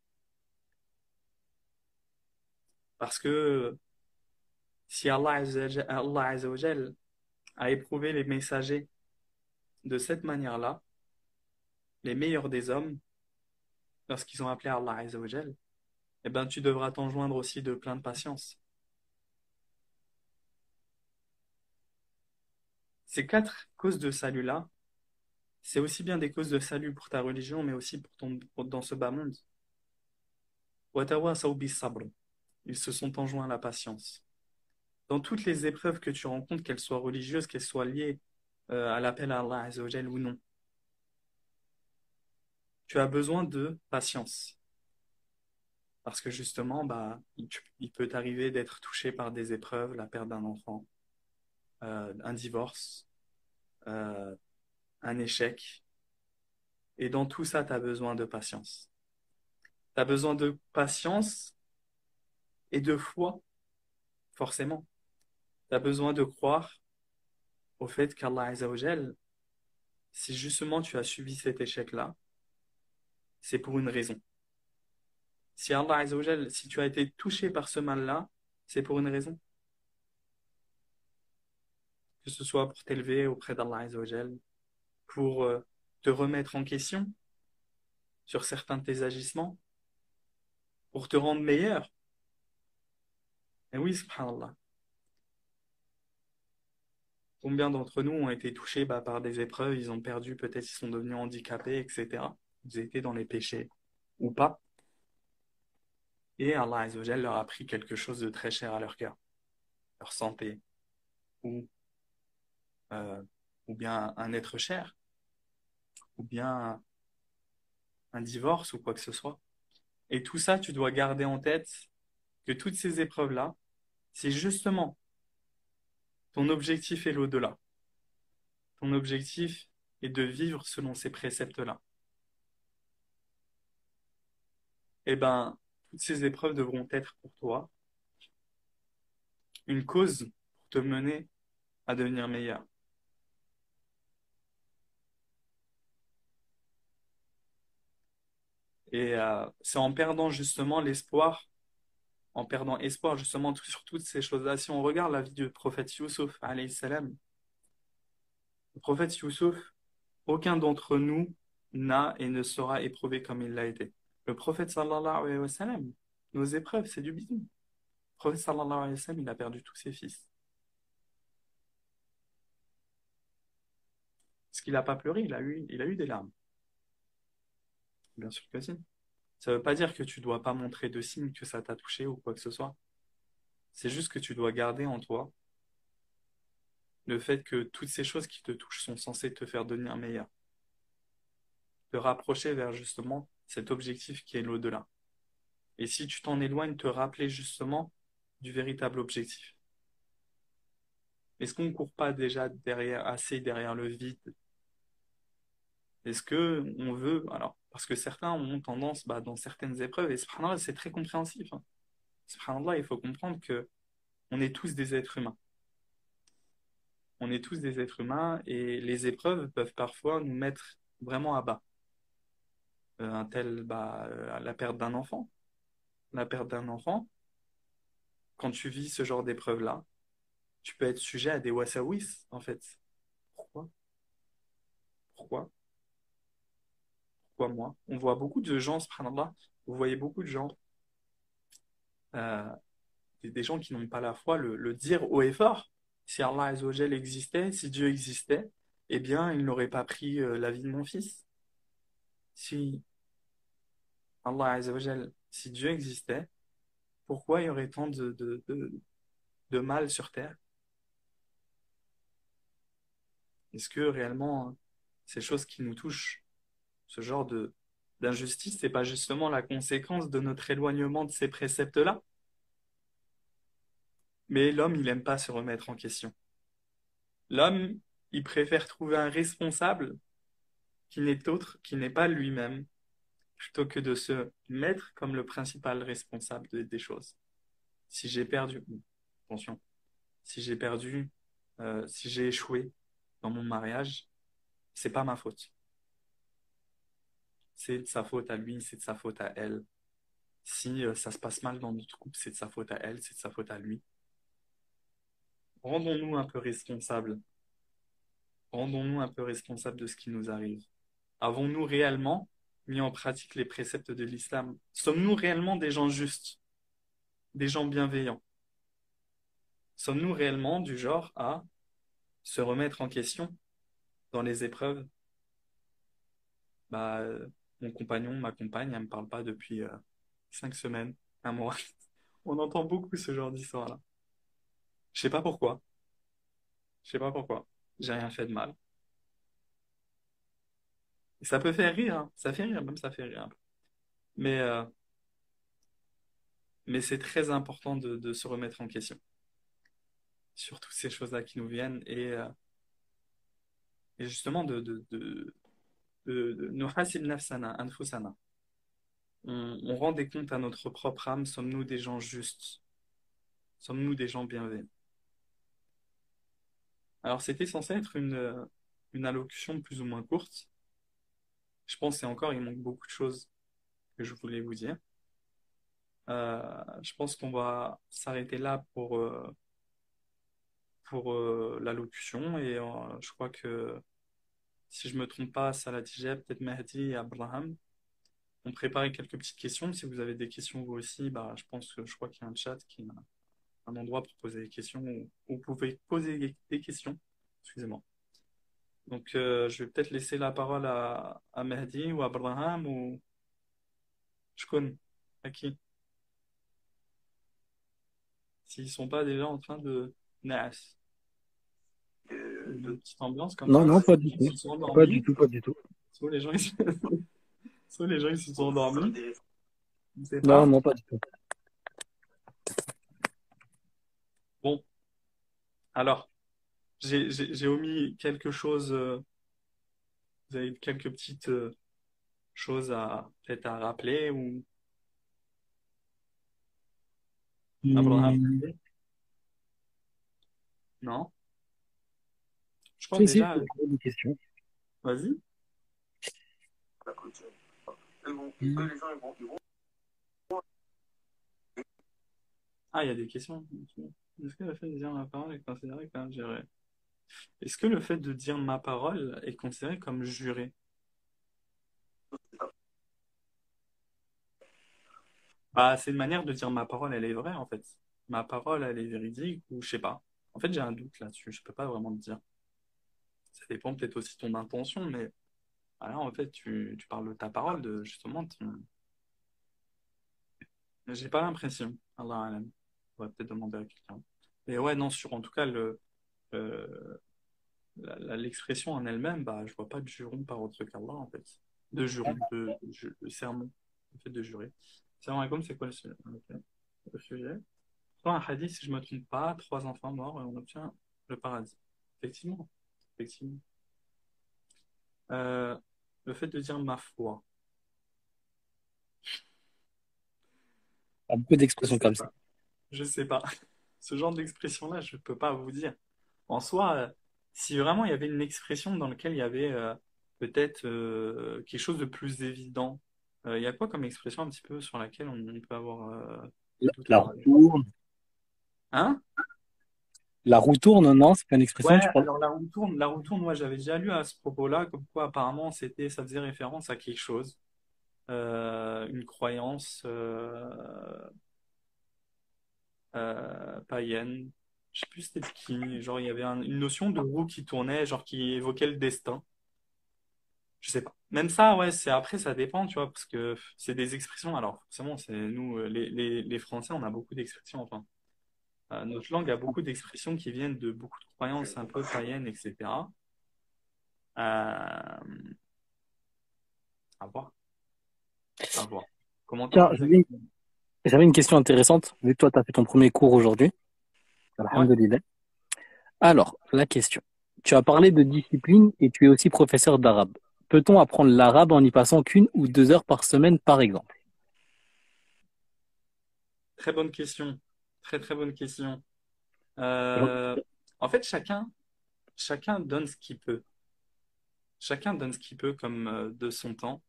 Parce que si Allah Azza wa Jalla a éprouvé les messagers de cette manière-là, les meilleurs des hommes, lorsqu'ils ont appelé Allah Azza wa Jalla, eh bien, tu devras t'enjoindre aussi de plein de patience. Ces 4 causes de salut-là, c'est aussi bien des causes de salut pour ta religion, mais aussi dans ce bas monde. وَتَوَاصَوْا بِالصَّبْرِ. Ils se sont enjoints à la patience. Dans toutes les épreuves que tu rencontres, qu'elles soient religieuses, qu'elles soient liées à l'appel à Allah Azza wa Jalla ou non, tu as besoin de patience. Parce que justement, il peut t'arriver d'être touché par des épreuves, la perte d'un enfant, un divorce, euh, un échec. Et dans tout ça, tu as besoin de patience. Tu as besoin de patience et de foi, forcément. Tu as besoin de croire au fait qu'Allah Azza wa Jal, si justement tu as subi cet échec-là, c'est pour une raison. Si Allah Azza wa Jal, si tu as été touché par ce mal-là, c'est pour une raison. Que ce soit pour t'élever auprès d'Allah Azza wa Jal, pour te remettre en question sur certains de tes agissements, pour te rendre meilleur. Et oui, subhanallah. Combien d'entre nous ont été touchés par des épreuves, ils ont perdu, peut-être ils sont devenus handicapés, etc. Ils étaient dans les péchés ou pas. Et Allah Azza wa Jal leur a pris quelque chose de très cher à leur cœur, leur santé, ou, euh, ou bien un être cher, ou bien un divorce ou quoi que ce soit. Et tout ça, tu dois garder en tête que toutes ces épreuves-là, c'est justement ton objectif est l'au-delà. Ton objectif est de vivre selon ces préceptes-là. Eh bien, toutes ces épreuves devront être pour toi une cause pour te mener à devenir meilleur. Et c'est en perdant justement l'espoir, en perdant espoir justement sur toutes ces choses-là. Si on regarde la vie du prophète Youssouf, alayhi salam, le prophète Youssouf, aucun d'entre nous n'a et ne sera éprouvé comme il l'a été. Le prophète sallallahu alayhi wa sallam, nos épreuves, c'est du bidon. Le prophète sallallahu alayhi wa sallam, il a perdu tous ses fils. Est-ce qu'il n'a pas pleuré? Il a eu des larmes. Bien sûr que si. Ça ne veut pas dire que tu ne dois pas montrer de signes que ça t'a touché ou quoi que ce soit. C'est juste que tu dois garder en toi le fait que toutes ces choses qui te touchent sont censées te faire devenir meilleur. Te rapprocher vers justement cet objectif qui est l'au-delà. Et si tu t'en éloignes, te rappeler justement du véritable objectif. Est-ce qu'on ne court pas déjà assez derrière le vide Est-ce que on veut, alors, parce que certains ont tendance, bah, dans certaines épreuves, et subhanallah, c'est très compréhensif, hein. Subhanallah, il faut comprendre que on est tous des êtres humains. On est tous des êtres humains et les épreuves peuvent parfois nous mettre vraiment à bas. La perte d'un enfant. La perte d'un enfant, quand tu vis ce genre d'épreuve-là, tu peux être sujet à des wasawis, en fait. Pourquoi? Pourquoi? Pourquoi moi? On voit beaucoup de gens, subhanallah, vous voyez beaucoup de gens, euh, des gens qui n'ont pas la foi, le dire haut et fort. Si Allah Azza wa Jal existait, si Dieu existait, eh bien, il n'aurait pas pris la vie de mon fils. Si Allah Azza wa Jal, si Dieu existait, pourquoi il y aurait tant de mal sur terre? Est-ce que réellement ces choses qui nous touchent, ce genre d'injustice, c'est pas justement la conséquence de notre éloignement de ces préceptes-là? Mais l'homme, il n'aime pas se remettre en question. L'homme, il préfère trouver un responsable qui n'est autre, qui n'est pas lui-même, plutôt que de se mettre comme le principal responsable des choses. Si j'ai perdu, attention, si j'ai perdu, si j'ai échoué dans mon mariage, c'est pas ma faute. C'est de sa faute à lui, c'est de sa faute à elle. Si ça se passe mal dans notre couple, c'est de sa faute à elle, c'est de sa faute à lui. Rendons-nous un peu responsables. Rendons-nous un peu responsables de ce qui nous arrive. Avons-nous réellement mis en pratique les préceptes de l'islam? Sommes-nous réellement des gens justes, des gens bienveillants? Sommes-nous réellement du genre à se remettre en question dans les épreuves? Bah, mon compagnon, ma compagne, elle me parle pas depuis 5 semaines, un mois. On entend beaucoup ce genre d'histoire-là. Je sais pas pourquoi. Je sais pas pourquoi. J'ai rien fait de mal. Et ça peut faire rire, hein. Ça fait rire, même ça fait rire un peu. Mais, euh, mais c'est très important de se remettre en question sur toutes ces choses-là qui nous viennent et justement de nuhasib nafsana, anfusana. On rend des comptes à notre propre âme. Sommes-nous des gens justes? Sommes-nous des gens bienveillants? Alors, c'était censé être une allocution plus ou moins courte. Je pense et encore, il manque beaucoup de choses que je voulais vous dire. Je pense qu'on va s'arrêter là pour l'allocution et je crois que si je me trompe pas, Salah Tijab, peut-être Mahdi et Abraham ont préparé quelques petites questions. Si vous avez des questions vous aussi, bah, je crois qu'il y a un chat qui est un endroit pour poser des questions où vous pouvez poser des questions. Excusez-moi. Donc, je vais peut-être laisser la parole à Mahdi ou à Abraham ou Shkun. À qui? S'ils sont pas déjà en train de Naas. Une petite ambiance comme Non, ça. non, pas du Ils tout. se sont Pas du endormis. tout, pas du tout. Soit les gens, ils, soit les gens, ils se sont endormis. Je ne sais Non, pas. non, pas du tout. Bon, alors, j'ai omis quelque chose. Vous avez quelques petites choses à peut-être à rappeler ou Abraham? Hmm. Non? Je crois Si, si, déjà. j'ai des questions. Vas-y. Hmm. Ah, il y a des questions. Est-ce que le fait de dire ma parole est considéré comme juré? Est-ce que le fait de dire ma parole est considéré comme juré? Bah, c'est une manière de dire ma parole, elle est vraie en fait. Ma parole, elle est véridique ou je sais pas. En fait, j'ai un doute là-dessus. Je peux pas vraiment te dire. Ça dépend peut-être aussi de ton intention, mais voilà, en fait, tu parles de ta parole, de justement. J'ai pas l'impression. Allah alam. On va peut-être demander à quelqu'un. Mais ouais, non, en tout cas, euh, l'expression en elle-même, bah, je vois pas de juron par autre qu'Allah, en fait. De juron, de sermon, le fait de jurer. Salam alaikum, c'est quoi le sujet? Ok. Le sujet. Dans un hadith, si je me trompe pas, 3 enfants morts et on obtient le paradis. Effectivement. Effectivement. Euh, le fait de dire ma foi. Un peu Je d'expressions sais comme ça. pas. Je sais pas. Ce genre d'expression-là, je peux pas vous dire. En soi, si vraiment il y avait une expression dans laquelle il y avait peut-être quelque chose de plus évident, il y a quoi comme expression un petit peu sur laquelle on peut avoir des doutes La par roue rapport? tourne. Hein? La roue tourne, non? C'est pas une Ouais, expression, tu parles? alors la roue tourne, moi j'avais déjà lu à ce propos-là, comme quoi apparemment ça faisait référence à quelque chose, une croyance païenne. Je sais plus c'était de qui, genre il y avait une notion de roue qui tournait, genre qui évoquait le destin. Je sais pas. Même ça, ouais, c'est après ça dépend, tu vois, parce que c'est des expressions. Alors forcément, c'est nous, les Français, on a beaucoup d'expressions. Enfin, notre langue a beaucoup d'expressions qui viennent de beaucoup de croyances un peu païennes, etc. Euh, à voir, à voir. Comment Tiens, t'entends exactement? j'avais une question intéressante, vu que toi, tu as fait ton premier cours aujourd'hui. Ouais, Alhamdulillah. Alors, la question. Tu as parlé de discipline et tu es aussi professeur d'arabe. Peut-on apprendre l'arabe en n'y passant qu'une ou 2 heures par semaine, par exemple? très bonne question. Très très bonne question. Euh, En fait, chacun donne ce qu'il peut. Chacun donne ce qu'il peut comme de son temps.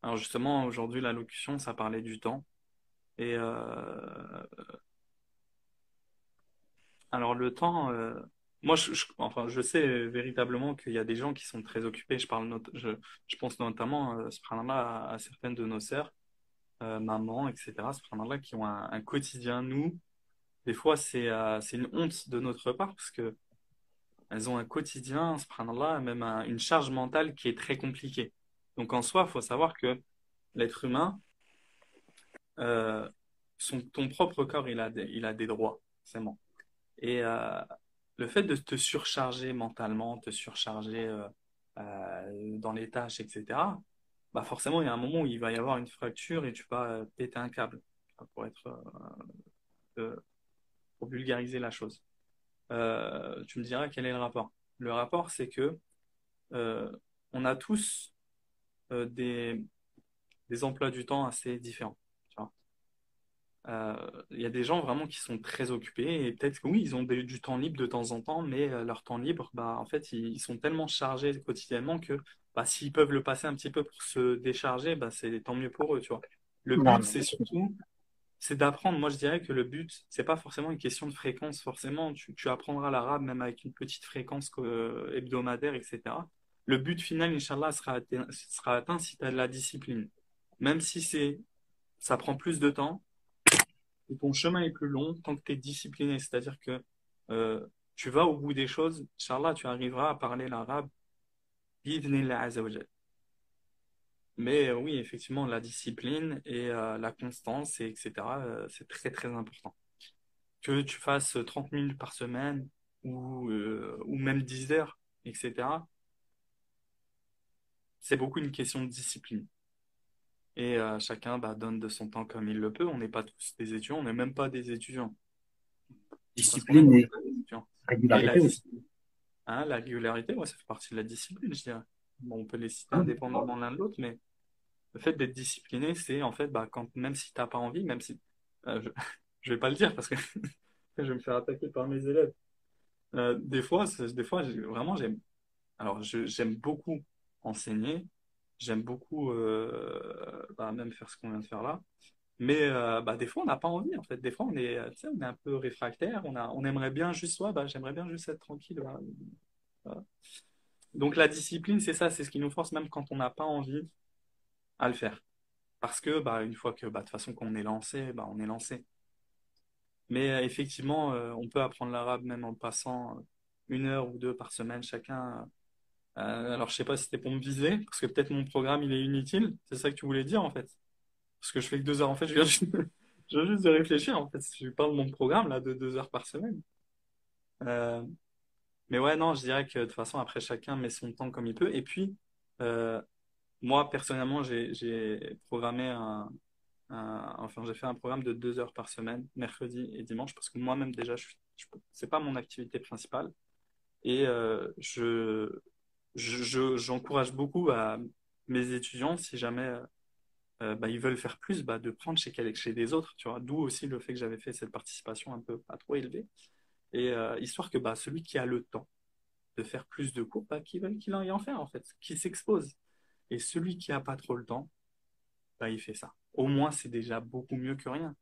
Alors justement, aujourd'hui, l'allocution, ça parlait du temps. Et alors le temps, moi, enfin, je sais véritablement qu'il y a des gens qui sont très occupés. Je pense notamment, subhanallah, à certaines de nos sœurs, mamans, etc., subhanallah, qui ont un quotidien. Nous, des fois, c'est une honte de notre part parce que elles ont un quotidien, subhanallah, même une charge mentale qui est très compliquée. Donc en soi, il faut savoir que l'être humain, euh, ton propre corps, il a des droits, forcément. Et le fait de te surcharger mentalement, te surcharger dans les tâches, etc., bah forcément, il y a un moment où il va y avoir une fracture et tu vas péter un câble, pour être, euh, pour vulgariser la chose. Tu me diras quel est le rapport. Le rapport, c'est que euh, on a tous euh, des, des emplois du temps assez différents. Tu vois. Il y a des gens vraiment qui sont très occupés et peut-être que oui, ils ont du temps libre de temps en temps, mais leur temps libre, bah, en fait, ils sont tellement chargés quotidiennement que bah, s'ils peuvent le passer un petit peu pour se décharger, bah, c'est tant mieux pour eux, tu vois. Le but, Non. c'est surtout, c'est d'apprendre. Moi, je dirais que le but, c'est pas forcément une question de fréquence, forcément. Tu apprendras l'arabe même avec une petite fréquence hebdomadaire, etc. Le but final, Inch'Allah, sera atteint si tu as de la discipline. Même si ça prend plus de temps, et ton chemin est plus long tant que tu es discipliné. C'est-à-dire que euh, tu vas au bout des choses, Inch'Allah, tu arriveras à parler l'arabe, bi'idhnillah azza wa jal. Mais oui, effectivement, la discipline et la constance, et etc., c'est très, très important. Que tu fasses 30 minutes par semaine ou même 10 heures, etc., c'est beaucoup une question de discipline. Et chacun bah, donne de son temps comme il le peut. On n'est pas tous des étudiants, on n'est même pas des étudiants. Parce qu'on n'est Discipline et pas des étudiants. Et la régularité aussi. discipline, hein, la régularité, ouais, ça fait partie de la discipline, je dirais. Bon, on peut les citer indépendamment l'un de l'autre, mais le fait d'être discipliné, c'est en fait, bah, même si t'as pas envie, même si... je vais pas le dire parce que je vais me faire attaquer par mes élèves. Des fois vraiment, alors, j'aime beaucoup enseigner, j'aime beaucoup bah, même faire ce qu'on vient de faire là, mais bah, des fois, on n'a pas envie, en fait. Des fois, tu sais, on est un peu réfractaire, on aimerait bien juste, ouais, bah, j'aimerais bien juste être tranquille. Voilà. Donc, la discipline, c'est ça, c'est ce qui nous force, même quand on n'a pas envie, à le faire. Parce que, bah, une fois que, bah, de toute façon, qu'on est lancé, bah, on est lancé. Mais effectivement, on peut apprendre l'arabe même en passant 1 heure ou 2 par semaine chacun. Alors, je sais pas si c'était pour me viser, parce que peut-être mon programme, il est inutile. C'est ça que tu voulais dire, en fait. Parce que je fais que 2 heures. En fait, je viens juste de réfléchir, en fait. Je parle de mon programme, là, de 2 heures par semaine. Euh, mais ouais, non, je dirais que de toute façon, après, chacun met son temps comme il peut. Et puis, euh, moi, personnellement, j'ai programmé enfin, j'ai fait un programme de 2 heures par semaine, mercredi et dimanche, parce que moi-même, déjà, c'est pas mon activité principale. Et j'encourage beaucoup mes étudiants, si jamais bah, ils veulent faire plus, bah, de prendre chez des autres, tu vois. D'où aussi le fait que j'avais fait cette participation un peu pas trop élevée. Et histoire que bah, celui qui a le temps de faire plus de cours, bah, qu'il aille en faire, en fait, qu'il s'expose. Et celui qui a pas trop le temps, bah, il fait ça. Au moins, c'est déjà beaucoup mieux que rien.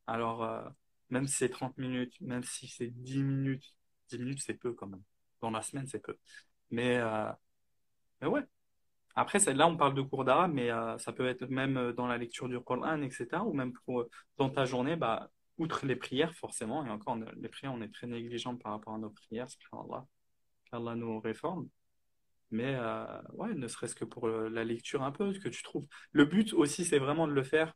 Alors, même si c'est 30 minutes, même si c'est 10 minutes, c'est peu quand même. Dans la semaine, c'est peu. Mais, euh, mais ouais. Après, là, on parle de cours d'arabe, mais ça peut être même dans la lecture du Coran, etc. Ou même dans ta journée, bah, outre les prières, forcément. Et encore, les prières, on est très négligent par rapport à nos prières, subhanallah, qu'Allah nous réforme. Mais ouais, ne serait-ce que pour la lecture un peu, ce que tu trouves. Le but aussi, c'est vraiment de le faire.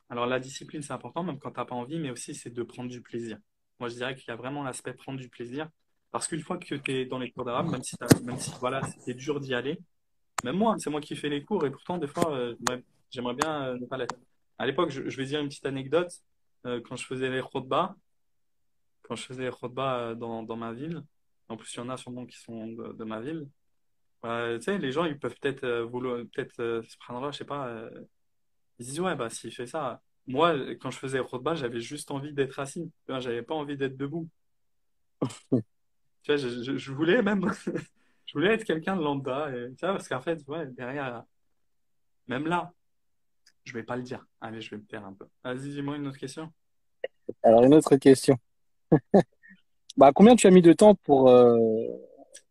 Alors, la discipline, c'est important, même quand tu n'as pas envie, mais aussi, c'est de prendre du plaisir. Moi, je dirais qu'il y a vraiment l'aspect prendre du plaisir. Parce qu'une fois que tu es dans les cours d'arabe, même si voilà, c'était dur d'y aller, même moi, c'est moi qui fais les cours et pourtant, des fois, j'aimerais bien ne pas l'être. À l'époque, je vais dire une petite anecdote. Quand je faisais les khutbahs, dans ma ville, en plus, il y en a sûrement qui sont de ma ville, tu sais, les gens, ils peuvent peut-être peut-être, subhanallah, je sais pas, ils se disent, ouais, bah, s'il fait ça. Moi, quand je faisais les khutbahs, j'avais juste envie d'être assis. Tu vois, j'avais pas envie d'être debout. Tu vois, je voulais même, je voulais être quelqu'un de lambda. Et, tu vois, parce qu'en fait, ouais, derrière, même là, je vais pas le dire. Allez, je vais me taire un peu. Vas-y, dis-moi une autre question. Alors, une autre question. Bah, combien tu as mis de temps pour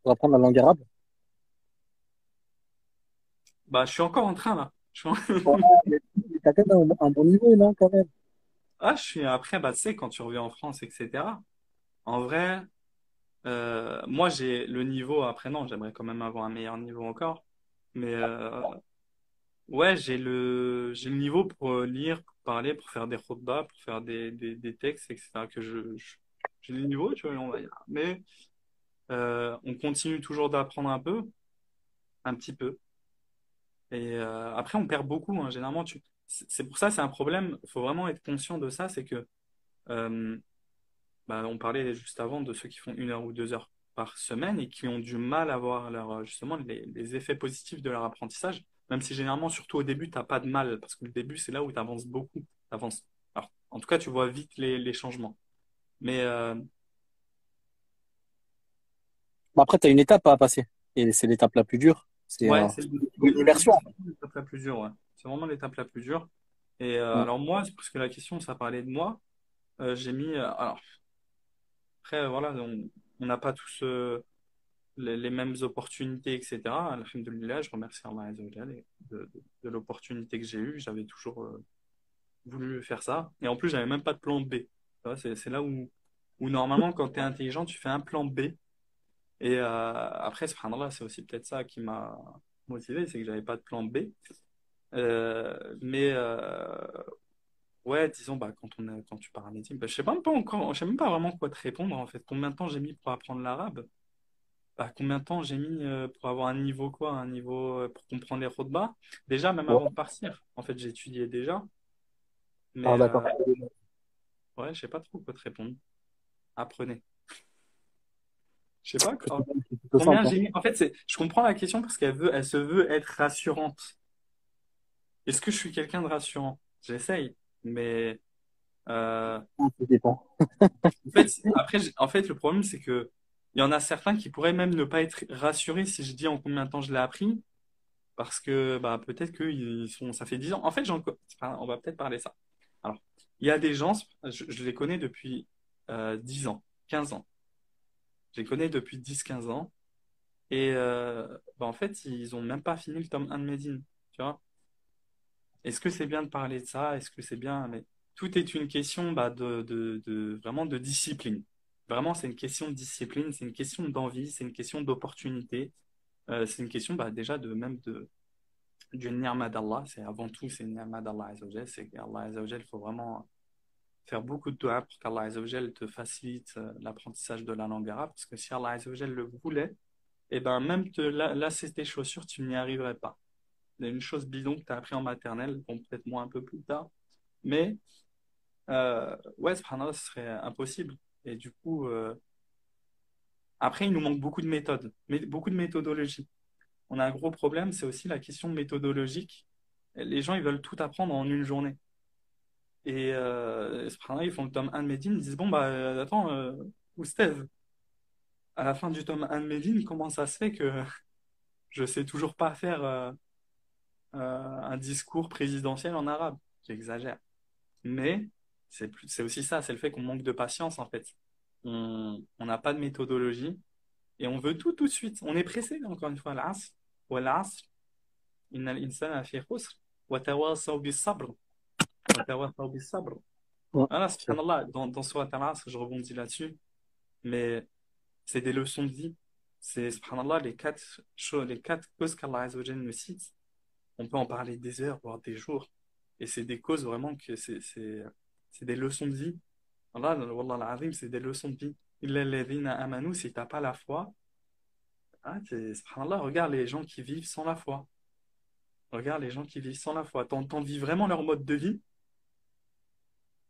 apprendre la langue arabe? Bah, je suis encore en train là. Ouais, mais t'as quand même un bon niveau, non, quand même? Ah, je suis après, bah, tu sais, quand tu reviens en France, etc. En vrai, moi, j'ai le niveau. Après, non, j'aimerais quand même avoir un meilleur niveau encore. Mais ouais, j'ai le niveau pour lire, pour parler, pour faire des khutbahs, pour faire des textes, etc. J'ai le niveau, tu vois, on va dire. Mais on continue toujours d'apprendre un petit peu. Et après, on perd beaucoup, hein. Généralement, c'est pour ça, c'est un problème. Il faut vraiment être conscient de ça. C'est que, euh, bah, on parlait juste avant de ceux qui font 1 heure ou 2 heures par semaine et qui ont du mal à voir justement les effets positifs de leur apprentissage. Même si généralement, surtout au début, tu n'as pas de mal. Parce que le début, c'est là où tu avances beaucoup. T'avances. Alors, en tout cas, tu vois vite les changements. Mais Bah, après, tu as une étape à passer. Et c'est l'étape la plus dure. ouais, C'est oui, le l'immersion. début, c'est vraiment l'étape la plus dure. Ouais. C'est vraiment l'étape la plus dure. Et Mm. alors, moi, c'est parce que la question, ça parlait de moi. J'ai mis. Alors, après, voilà, on n'a pas tous les mêmes opportunités, etc. Alhamdoulilah, je remercie Allah Azza wa Jal de l'opportunité que j'ai eue. J'avais toujours voulu faire ça. Et en plus, j'avais même pas de plan B. Tu vois, c'est là où normalement, quand tu es intelligent, tu fais un plan B. Et après, subhanallah, c'est aussi peut-être ça qui m'a motivé, c'est que j'avais pas de plan B. Mais ouais, disons, bah, quand tu pars en médecine, bah, je sais pas encore, je sais même pas vraiment quoi te répondre en fait. Combien de temps j'ai mis pour apprendre l'arabe? Bah, combien de temps j'ai mis pour avoir un niveau quoi? Un niveau pour comprendre les khutbahs? Déjà, même Ouais. avant de partir, en fait, j'étudiais déjà. Mais Ah, d'accord. ouais, je sais pas trop quoi te répondre. Apprenez. Je sais pas C'est plutôt combien simple, hein. j'ai mis. En fait, je comprends la question parce elle se veut être rassurante. Est-ce que je suis quelqu'un de rassurant? J'essaye. Mais Ah, ça dépend. en fait, après, en fait, le problème, c'est que il y en a certains qui pourraient même ne pas être rassurés si je dis en combien de temps je l'ai appris. Parce que bah, peut-être que ça fait 10 ans. En fait, on va peut-être parler de ça. Alors, il y a des gens, je les connais depuis 10 ans, 15 ans. Je les connais depuis 10 15 ans. Et bah, en fait, ils ont même pas fini le tome 1 de Medine. Tu vois? Est-ce que c'est bien de parler de ça? Est-ce que c'est bien? Mais tout est une question bah, vraiment de discipline. Vraiment, c'est une question de discipline, c'est une question d'envie, c'est une question d'opportunité. C'est une question bah, déjà du ni'ma d'Allah. C'est avant tout, c'est une ni'ma d'Allah Azza wa Jal. C'est qu'Allah Azza wa Jal, il faut vraiment faire beaucoup de dua pour qu'Allah Azza wa Jal te facilite l'apprentissage de la langue arabe. Parce que si Allah Azza wa Jal le voulait, et ben même te lasser tes chaussures, tu n'y arriverais pas. Il y a une chose bidon que tu as appris en maternelle, bon, peut-être moi un peu plus tard, mais ouais, subhanallah, ce serait impossible. Et du coup, après, il nous manque beaucoup de méthodes, mais beaucoup de méthodologie. on a un gros problème, c'est aussi la question méthodologique. Les gens, ils veulent tout apprendre en une journée. Et subhanallah, ils font le tome 1 de Médine, ils disent, bon, bah, attends, Oustez, à la fin du tome 1 de Médine, comment ça se fait que je sais toujours pas faire un discours présidentiel en arabe? J'exagère. Mais c'est aussi ça, c'est le fait qu'on manque de patience, en fait. On n'a pas de méthodologie et on veut tout de suite. On est pressé, encore une fois, al-asr, wa al-asr, inna al-insana fi khusr, wa tawasaw bis-sabr, wa tawasaw bis-sabr. Ouais. Voilà, subhanallah, dans Surat al-asr, je rebondis là-dessus, mais c'est des leçons de vie. C'est, subhanallah, les quatre choses, les quatre causes qu'Allah Azza wa Jalla nous cite. On peut en parler des heures, voire des jours. Et c'est des causes vraiment que c'est des leçons de vie. Allah, wallah al-azim, c'est des leçons de vie. Illa alladhina amanu, si t'as pas la foi, ah, subhanallah, regarde les gens qui vivent sans la foi. Regarde les gens qui vivent sans la foi. T'en vis vraiment leur mode de vie.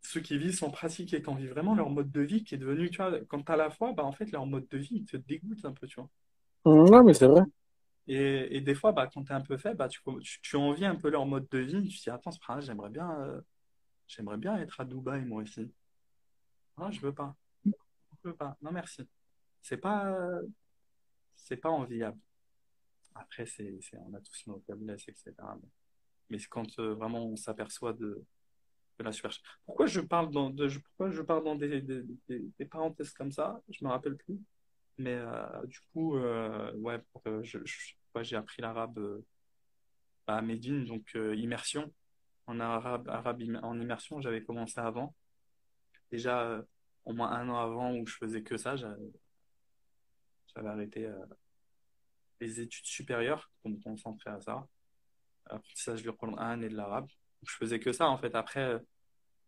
Ceux qui vivent sans pratiquer, t'en vis vraiment leur mode de vie qui est devenu, tu vois, quand t'as la foi, bah en fait, leur mode de vie, il te dégoûte un peu, tu vois. Ouais, mais c'est vrai. Et des fois, bah, quand tu es un peu faible, bah, tu envies un peu leur mode de vie. Tu te dis, attends, c'est pas grave, j'aimerais bien être à Dubaï, moi aussi. Non, je veux pas. Je veux pas. Non, merci. C'est pas, euh, c'est pas enviable. Après, on a tous nos faiblesses, etc. Mais c'est quand vraiment on s'aperçoit de la supercherie. Pourquoi je parle dans des parenthèses comme ça? Je me rappelle plus. Mais du coup, ouais, ouais, j'ai appris l'arabe à Médine, donc immersion. En en immersion, j'avais commencé avant. Déjà, au moins un an avant où je faisais que ça, j'avais arrêté les études supérieures pour me concentrer à ça. Apprentissage du Coran et de l'arabe. Je faisais que ça, en fait. Après,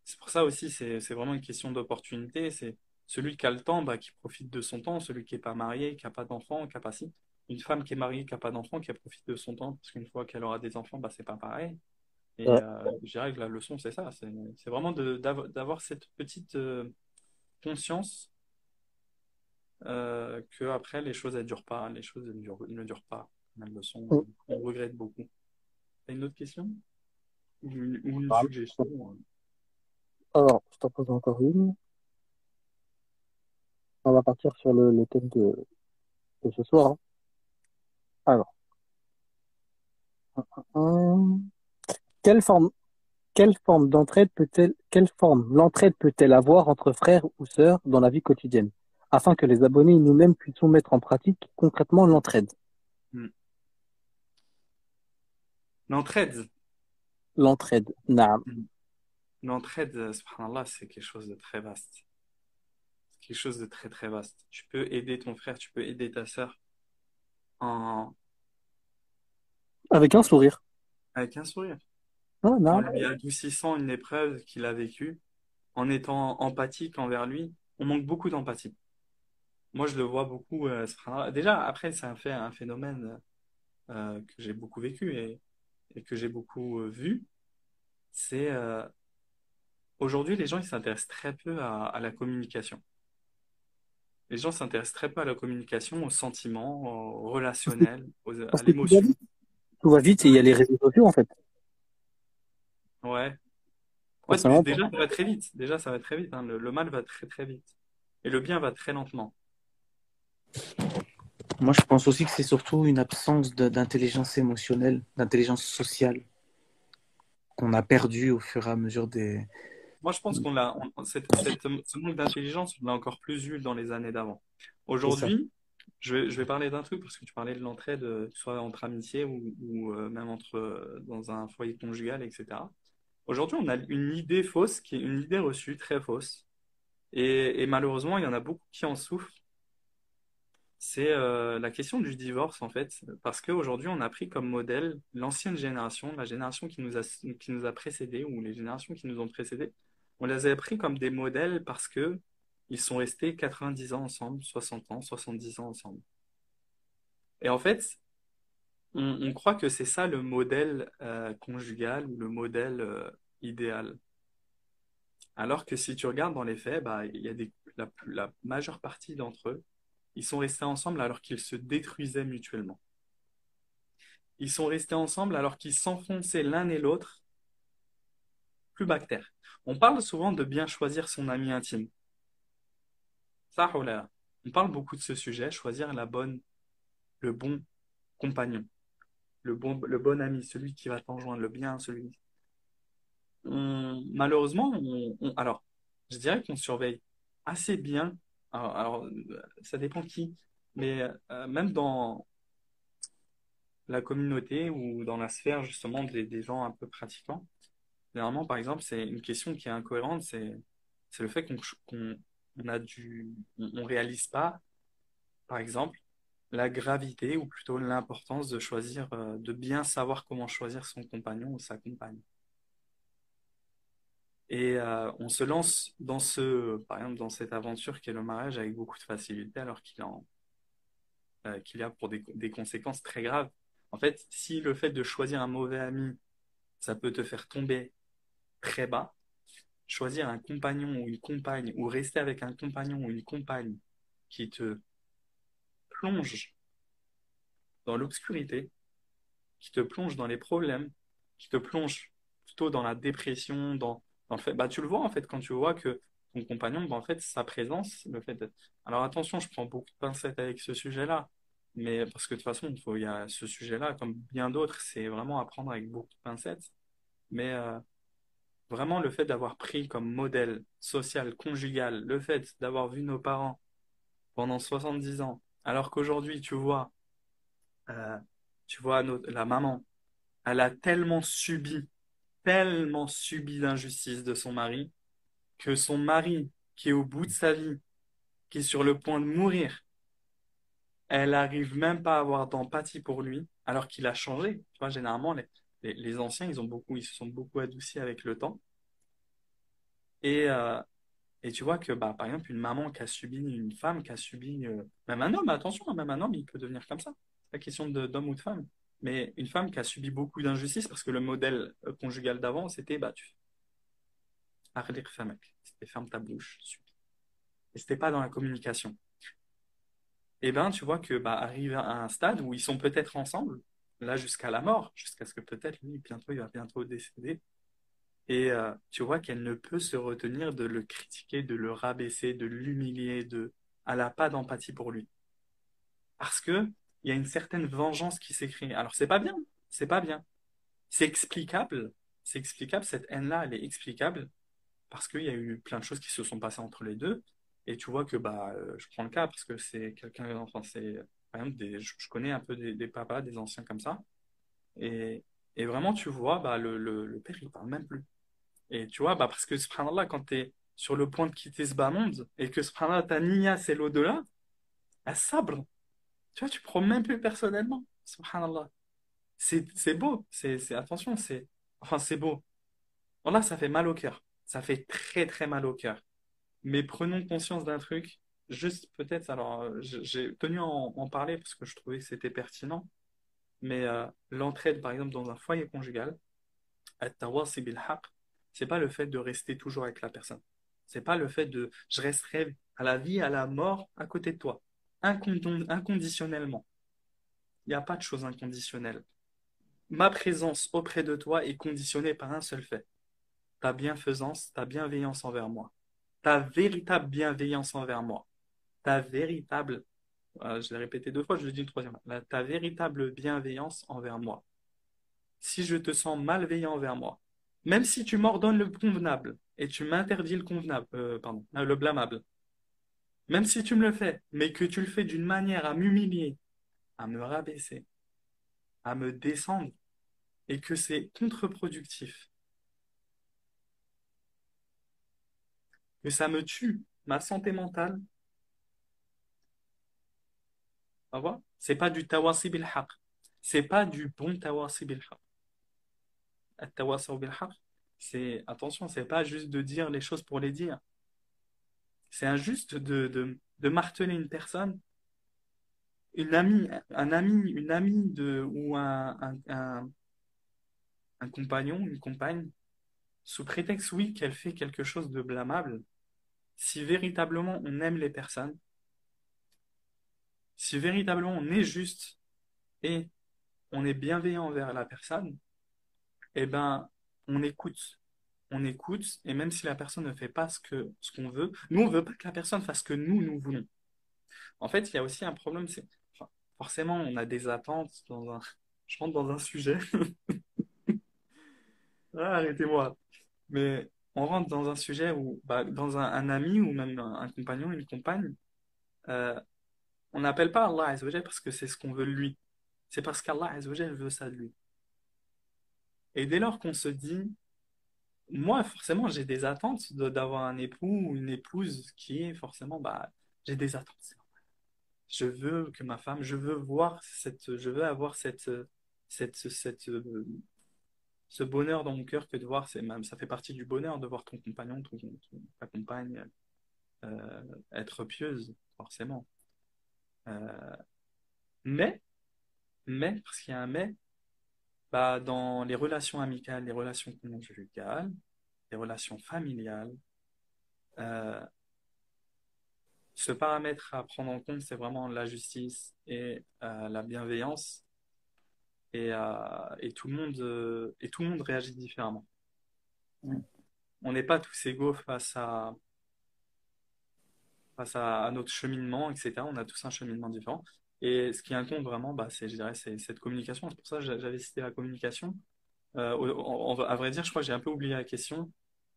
c'est pour ça aussi, c'est vraiment une question d'opportunité. C'est celui qui a le temps, bah, qui profite de son temps. Celui qui n'est pas marié, qui n'a pas d'enfant, qui n'a pas si. Une femme qui est mariée, qui n'a pas d'enfant, qui profite de son temps. Parce qu'une fois qu'elle aura des enfants, bah, c'est pas pareil. Et Ouais. je dirais que la leçon, c'est ça. C'est vraiment d'avoir cette petite conscience que après les choses elles durent pas, les choses ne durent pas. La leçon, on regrette beaucoup. T'as une autre question? Ou une suggestion? Alors, je t'en pose encore une. On va partir sur le thème de ce soir, hein. Alors, hum, quelle forme, quelle forme quelle forme l'entraide peut-elle avoir entre frères ou sœurs dans la vie quotidienne, afin que les abonnés et nous-mêmes puissions mettre en pratique concrètement l'entraide? Hmm. L'entraide. L'entraide, naam. Hmm. L'entraide, subhanallah, c'est quelque chose de très vaste. C'est quelque chose de très très vaste. Tu peux aider ton frère, tu peux aider ta sœur en... Avec un sourire. avec un sourire, Ah, en naam. lui adoucissant une épreuve qu'il a vécue, en étant empathique envers lui. On manque beaucoup d'empathie. Moi, je le vois beaucoup. Subhanallah. Déjà, après, un phénomène que j'ai beaucoup vécu et que j'ai beaucoup vu. C'est aujourd'hui, les gens ils s'intéressent très peu à la communication. Les gens s'intéressent très peu à la communication, aux sentiments, au relationnel, à Parce que l'émotion. tout va vite et il y a les réseaux sociaux, en fait. Ouais. Ouais, Forcément. déjà, ça va très vite. Déjà, ça va très vite, hein. Le mal va très très vite. Et le bien va très lentement. Moi, je pense aussi que c'est surtout une absence d'intelligence émotionnelle, d'intelligence sociale qu'on a perdue au fur et à mesure des... Moi, je pense ce manque d'intelligence, on l'a encore plus eu dans les années d'avant. C'est ça. Aujourd'hui, je vais parler d'un truc parce que tu parlais de l'entraide, soit entre amitié ou même dans un foyer conjugal, etc. Aujourd'hui, on a une idée fausse qui est une idée reçue très fausse. Et malheureusement, il y en a beaucoup qui en souffrent. C'est la question du divorce, en fait. Parce qu'aujourd'hui, on a pris comme modèle l'ancienne génération, la génération qui nous a précédés, ou les générations qui nous ont précédés. On les a pris comme des modèles parce que ils sont restés 90 ans ensemble, 60 ans, 70 ans ensemble. Et en fait, on croit que c'est ça le modèle conjugal ou le modèle idéal. Alors que si tu regardes dans les faits, bah, il y a la majeure partie d'entre eux, ils sont restés ensemble alors qu'ils se détruisaient mutuellement. Ils sont restés ensemble alors qu'ils s'enfonçaient l'un et l'autre, plus bactère. On parle souvent de bien choisir son ami intime. Ça, oh là là. On parle beaucoup de ce sujet, choisir le bon compagnon, le bon ami, celui qui va t'enjoindre le bien, celui. Malheureusement, alors, je dirais qu'on surveille assez bien. Ça dépend qui, mais même dans la communauté ou dans la sphère justement des gens un peu pratiquants, généralement, par exemple, c'est une question qui est incohérente, c'est le fait qu'on on a on réalise pas, par exemple, la gravité ou plutôt l'importance de choisir, de bien savoir comment choisir son compagnon ou sa compagne. Et on se lance par exemple, dans cette aventure qu'est le mariage avec beaucoup de facilité, alors qu'il y a pour des conséquences très graves. En fait, si le fait de choisir un mauvais ami, ça peut te faire tomber très bas, choisir un compagnon ou une compagne, ou rester avec un compagnon ou une compagne qui te plonge dans l'obscurité, qui te plonge dans les problèmes, qui te plonge plutôt dans la dépression, dans le fait, bah, tu le vois en fait quand tu vois que ton compagnon, bah, en fait, sa présence, le fait d'être... Alors attention, je prends beaucoup de pincettes avec ce sujet-là, mais parce que de toute façon, il y a ce sujet-là, comme bien d'autres, c'est vraiment à prendre avec beaucoup de pincettes. Mais vraiment, le fait d'avoir pris comme modèle social, conjugal, le fait d'avoir vu nos parents pendant 70 ans, alors qu'aujourd'hui, euh, tu vois la maman, elle a tellement subi d'injustice de son mari, que son mari, qui est au bout de sa vie, qui est sur le point de mourir, elle arrive même pas à avoir d'empathie pour lui, alors qu'il a changé. Tu vois, généralement, les anciens, ils se sont beaucoup adoucis avec le temps. Et, euh, et tu vois que, bah, par exemple, une maman qui a subi, une femme qui a subi, même un homme, attention, hein, même un homme, il peut devenir comme ça. C'est pas question d'homme ou de femme. Mais une femme qui a subi beaucoup d'injustice, parce que le modèle conjugal d'avant, c'était, bah, tu arrête famak. C'était ferme ta bouche. Et c'était pas dans la communication. Et ben, tu vois que, bah, arrive à un stade où ils sont peut-être ensemble, là, jusqu'à la mort, jusqu'à ce que peut-être, lui, bientôt, il va bientôt décéder. Et tu vois qu'elle ne peut se retenir de le critiquer, de le rabaisser, de l'humilier, elle n'a pas d'empathie pour lui. Parce que il y a une certaine vengeance qui s'est créée. Alors c'est pas bien, c'est pas bien. C'est explicable, cette haine-là, elle est explicable parce qu'il y a eu plein de choses qui se sont passées entre les deux. Et tu vois que bah je prends le cas parce que c'est quelqu'un, enfin c'est par exemple je connais un peu des papas, des anciens comme ça. Et, et vraiment tu vois bah le père il parle même plus. Et tu vois, bah parce que subhanallah, quand tu es sur le point de quitter ce bas monde et que subhanallah, ta niya, c'est l'au-delà, elle sabre. Tu vois, tu prends même plus personnellement. Subhanallah. C'est beau. Attention, enfin, c'est beau. Voilà, ça fait mal au cœur. Ça fait très, très mal au cœur. Mais prenons conscience d'un truc. Juste peut-être, alors, j'ai tenu à en parler parce que je trouvais que c'était pertinent. Mais l'entraide, par exemple, dans un foyer conjugal, at-tawasi bil haqq, c'est pas le fait de rester toujours avec la personne. C'est pas le fait de je resterai à la vie, à la mort à côté de toi. Inconditionnellement. Il n'y a pas de chose inconditionnelle. Ma présence auprès de toi est conditionnée par un seul fait. Ta bienfaisance, ta bienveillance envers moi. Ta véritable bienveillance envers moi. Ta véritable, je l'ai répété deux fois, je le dis une troisième fois. Ta véritable bienveillance envers moi. Si je te sens malveillant envers moi, même si tu m'ordonnes le convenable et tu m'interdis le convenable, le blâmable, même si tu me le fais, mais que tu le fais d'une manière à m'humilier, à me rabaisser, à me descendre, et que c'est contre-productif, que ça me tue, ma santé mentale, tu vois, c'est pas du tawasi bil haq, c'est pas du bon tawasi bil haq. At-tawasi bil haq, attention, c'est pas juste de dire les choses pour les dire, c'est injuste de marteler une personne, une amie ou un compagnon, une compagne, sous prétexte, oui, qu'elle fait quelque chose de blâmable. Si véritablement on aime les personnes, si véritablement on est juste et on est bienveillant envers la personne, eh ben, on écoute. On écoute, et même si la personne ne fait pas ce qu'on veut, nous, on veut pas que la personne fasse ce que nous voulons. En fait, il y a aussi un problème, c'est, enfin, forcément, on a des attentes je rentre dans un sujet. Ah, arrêtez-moi. Mais on rentre dans un sujet où, bah, dans un ami ou même un compagnon, une compagne, euh, on n'appelle pas Allah Azza wa Jal parce que c'est ce qu'on veut de lui. C'est parce qu'Allah Azza wa Jal veut ça de lui. Et dès lors qu'on se dit, moi, forcément, j'ai des attentes d'avoir un époux ou une épouse qui est forcément, bah, j'ai des attentes. Je veux que ma femme, je veux avoir cette, ce bonheur dans mon cœur que de voir, c'est même, ça fait partie du bonheur de voir ton compagnon, ta compagne être pieuse, forcément. Euh, mais, parce qu'il y a un mais, bah, dans les relations amicales, les relations conjugales, les relations familiales, euh, ce paramètre à prendre en compte, c'est vraiment la justice et la bienveillance, et tout le monde réagit différemment. On n'est pas tous égaux à notre cheminement, etc. On a tous un cheminement différent. Et ce qui compte vraiment, bah, je dirais, c'est cette communication. C'est pour ça que j'avais cité la communication. À vrai dire, je crois que j'ai un peu oublié la question,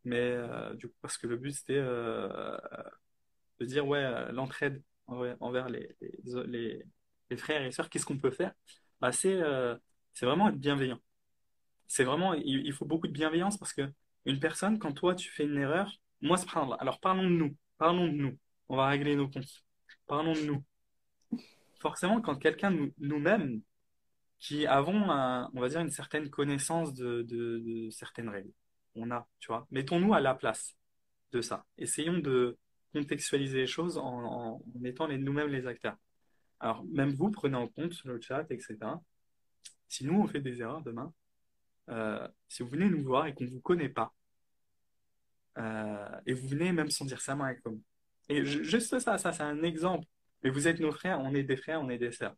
mais du coup, parce que le but, c'était de dire, ouais, l'entraide envers les frères et sœurs, qu'est-ce qu'on peut faire? Bah, c'est vraiment être bienveillant. C'est vraiment, il faut beaucoup de bienveillance parce que une personne, quand toi, tu fais une erreur, moi, subhanallah, alors parlons de nous, parlons de nous, on va régler nos comptes, parlons de nous. Forcément, quand quelqu'un nous-mêmes, qui avons, on va dire, une certaine connaissance de certaines règles, on a, tu vois, mettons-nous à la place de ça. Essayons de contextualiser les choses en étant nous-mêmes les acteurs. Alors, même vous, prenez en compte le chat, etc. Si nous, on fait des erreurs demain, si vous venez nous voir et qu'on ne vous connaît pas, et vous venez même sans dire salam alaikum. Et juste ça c'est un exemple. Mais vous êtes nos frères, on est des frères, on est des sœurs.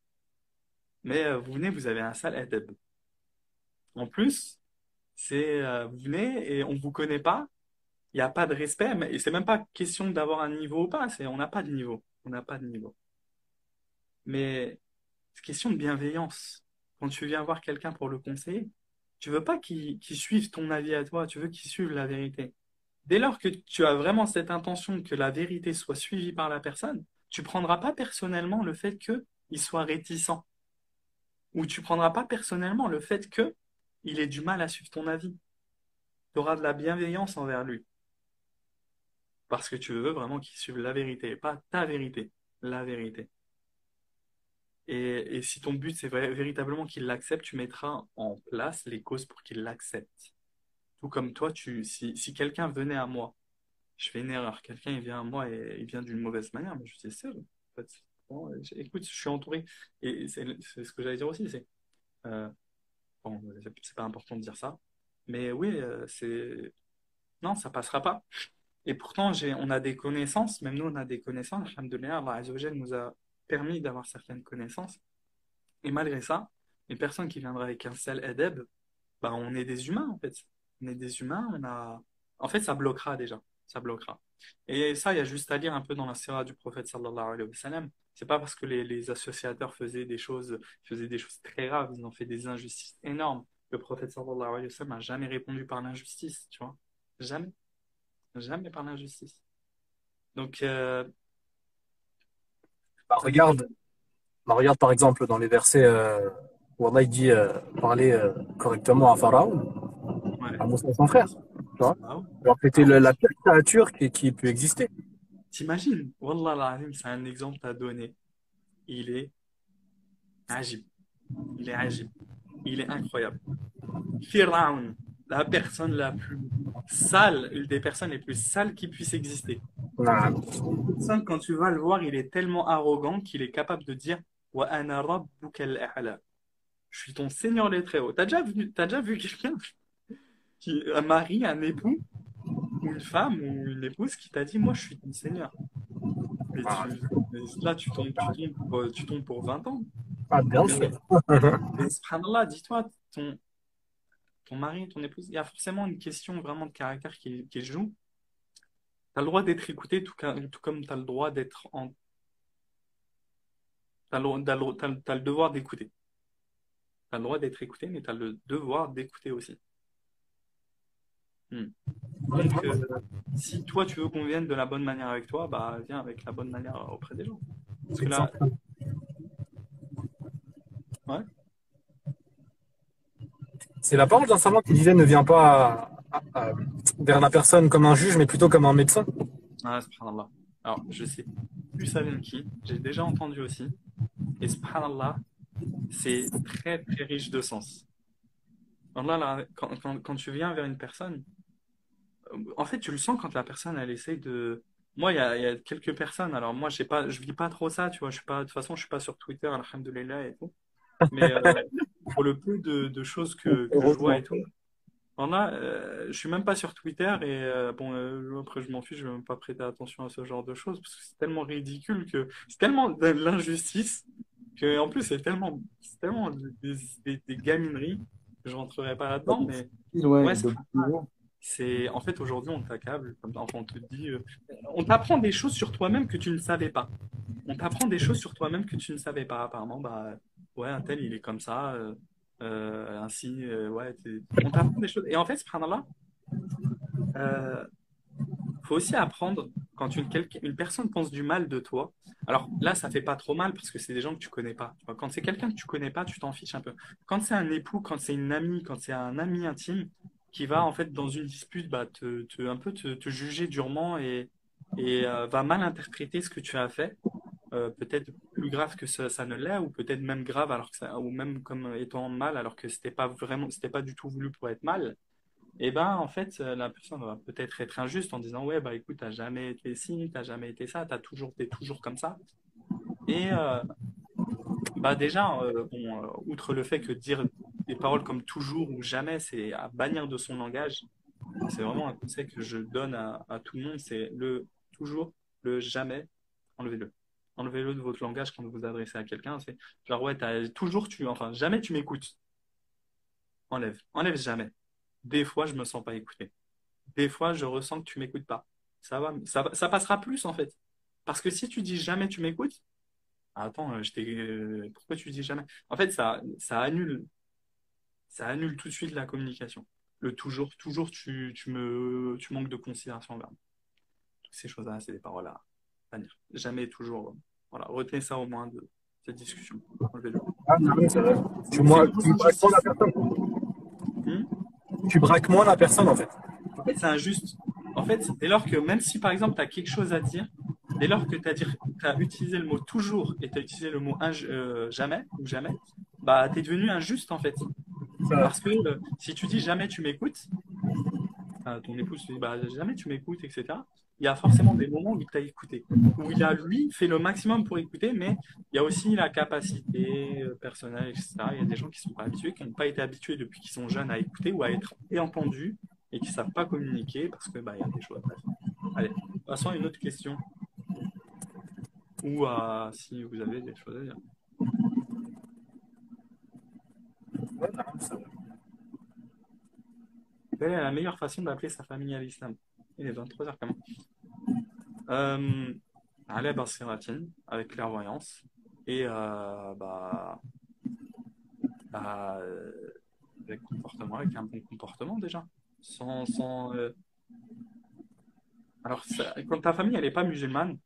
Mais vous venez, vous avez un sale adab. En plus, vous venez et on ne vous connaît pas, il n'y a pas de respect, et c'est même pas question d'avoir un niveau ou pas, on n'a pas de niveau. On n'a pas de niveau. Mais c'est question de bienveillance. Quand tu viens voir quelqu'un pour le conseiller, tu veux pas qu'il suive ton avis à toi, tu veux qu'il suive la vérité. Dès lors que tu as vraiment cette intention que la vérité soit suivie par la personne, tu prendras pas personnellement le fait qu'il soit réticent, ou tu prendras pas personnellement le fait qu'il ait du mal à suivre ton avis. Tu auras de la bienveillance envers lui, parce que tu veux vraiment qu'il suive la vérité, pas ta vérité, la vérité. Et si ton but c'est véritablement qu'il l'accepte, tu mettras en place les causes pour qu'il l'accepte. Tout comme toi, si quelqu'un venait à moi, je fais une erreur. Quelqu'un, il vient à moi et il vient d'une mauvaise manière, mais je suis seul. En fait, bon, écoute, je suis entouré. Et c'est ce que j'allais dire aussi, bon, c'est pas important de dire ça, mais oui, non, ça passera pas. Et pourtant, on a des connaissances, même nous, on a des connaissances. Alhamdoulilah, Allah Azza wa Jal nous a permis d'avoir certaines connaissances. Et malgré ça, une personne qui viendra avec un sel adab, bah, on est des humains, en fait. On est des humains, En fait, ça bloquera déjà. Ça bloquera. Et ça, il y a juste à lire un peu dans la sira du prophète sallallahu alayhi wa sallam. C'est pas parce que les associateurs faisaient des choses très graves, ils ont fait des injustices énormes. Le prophète sallallahu alayhi wa sallam n'a jamais répondu par l'injustice, tu vois. Jamais. Jamais par l'injustice. Donc, Bah, ça dépend. regarde par exemple dans les versets où Allah il dit parler correctement à Pharaon, Ouais. à Moussa son frère. Tu vois? Ah ouais. Alors que Ah c'était ouais. la pire créature qui peut exister. T'imagines? Wallah al-azim, c'est un exemple à donner. Il est agib. Il est agib. Il est incroyable. Firaun, la personne la plus sale, une des personnes les plus sales qui puissent exister. Non. Personne, quand tu vas le voir, il est tellement arrogant qu'il est capable de dire Wa ana rabbuka al-a'la. Je suis ton Seigneur les très hauts. T'as déjà vu quelqu'un un mari, un époux, ou une femme, ou une épouse qui t'a dit Moi, je suis ton Seigneur. Mais là, tu tombes pour 20 ans. Ah, bien Mais, sûr. mais subhanallah, dis-toi, ton mari, ton épouse, il y a forcément une question vraiment de caractère qui joue. Tu as le droit d'être écouté, tout comme tu as le droit d'être en. T'as le devoir d'écouter. Tu as le droit d'être écouté, mais tu as le devoir d'écouter aussi. Hmm. Donc, si toi, tu veux qu'on vienne de la bonne manière avec toi, bah, viens avec la bonne manière auprès des gens. Parce que là, Exemple. ouais, C'est la parole d'un savant qui disait ne viens pas vers la personne comme un juge, mais plutôt comme un médecin. ah, subhanallah. Alors, je sais plus ça vient de qui, j'ai déjà entendu aussi. Et subhanallah, c'est très, très riche de sens. Alors là, quand tu viens vers une personne, en fait, tu le sens quand la personne, elle essaie de. Moi, il y a quelques personnes, alors moi, je vis pas trop ça, tu vois, de toute façon, je suis pas sur Twitter, alhamdoulilah et tout. Mais pour le peu de choses que je vois et Heureusement. tout, alors là, je suis même pas sur Twitter et bon, après, je m'en fiche, je vais même pas prêter attention à ce genre de choses parce que c'est tellement ridicule que c'est tellement de l'injustice que, en plus, c'est tellement des gamineries que je rentrerai pas là-dedans, mais Ouais, ouais, de beaucoup. c'est en fait aujourd'hui on t'accable, enfin on te dit, on t'apprend des choses sur toi-même que tu ne savais pas. On t'apprend des choses sur toi-même que tu ne savais pas. Apparemment, bah ouais, un tel il est comme ça, ainsi, ouais, on t'apprend des choses. Et en fait, subhanallah, euh, faut aussi apprendre quand une personne pense du mal de toi. Alors là, ça fait pas trop mal parce que c'est des gens que tu connais pas. Tu vois, quand c'est quelqu'un que tu connais pas, tu t'en fiches un peu. Quand c'est un époux, quand c'est une amie, quand c'est un ami intime qui va en fait dans une dispute, bah, un peu te juger durement et va mal interpréter ce que tu as fait. Peut-être plus grave que ça ne l'est, ou peut-être même grave alors que ou même comme étant mal alors que c'était pas du tout voulu pour être mal. Et ben en fait, la personne va peut-être être injuste en disant ouais bah écoute, t'as jamais été ci, t'as jamais été ça, t'es toujours comme ça. Et bah déjà, bon, outre le fait que dire des paroles comme toujours ou jamais, c'est à bannir de son langage. C'est vraiment un conseil que je donne à tout le monde, c'est le toujours, le jamais, enlevez-le. Enlevez-le de votre langage quand vous vous adressez à quelqu'un. C'est genre ouais, enfin jamais tu m'écoutes. Enlève jamais. Des fois, je me sens pas écouté. Des fois, je ressens que tu m'écoutes pas. Ça passera plus en fait. Parce que si tu dis jamais tu m'écoutes, ah, attends, pourquoi tu dis jamais? En fait, ça annule tout de suite la communication. Le toujours, tu manques de considération envers moi. Toutes ces choses-là, c'est des paroles à dire. Jamais, toujours. Voilà, retenez ça au moins de cette discussion. Enlevez-le. Ah, non, c'est vrai. C'est une Tu grosse braques moins la injustice. personne. Hmm. Tu braques moins la personne, en fait. En fait, c'est injuste. En fait, dès lors que, même si par exemple, tu as quelque chose à dire, dès lors que tu as utilisé le mot toujours et tu as utilisé le mot jamais ou jamais, bah, tu es devenu injuste en fait. Ça, Parce que si tu dis jamais tu m'écoutes, ton épouse te dit bah, jamais tu m'écoutes, etc. Il y a forcément des moments où il t'a écouté, où il a lui fait le maximum pour écouter, mais il y a aussi la capacité personnelle, etc. Il y a des gens qui ne sont pas habitués, qui n'ont pas été habitués depuis qu'ils sont jeunes à écouter ou à être entendus et qui ne savent pas communiquer parce que bah, il y a des choses. Bref. Allez, passons à une autre question ou si vous avez des choses à dire. ouais, non, ça va. Quelle est la meilleure façon d'appeler sa famille à l'islam? Il est 23h quand même. Euh, Aller Basiratin avec clairvoyance et avec comportement, avec un bon comportement déjà. Alors, quand ta famille elle n'est pas musulmane,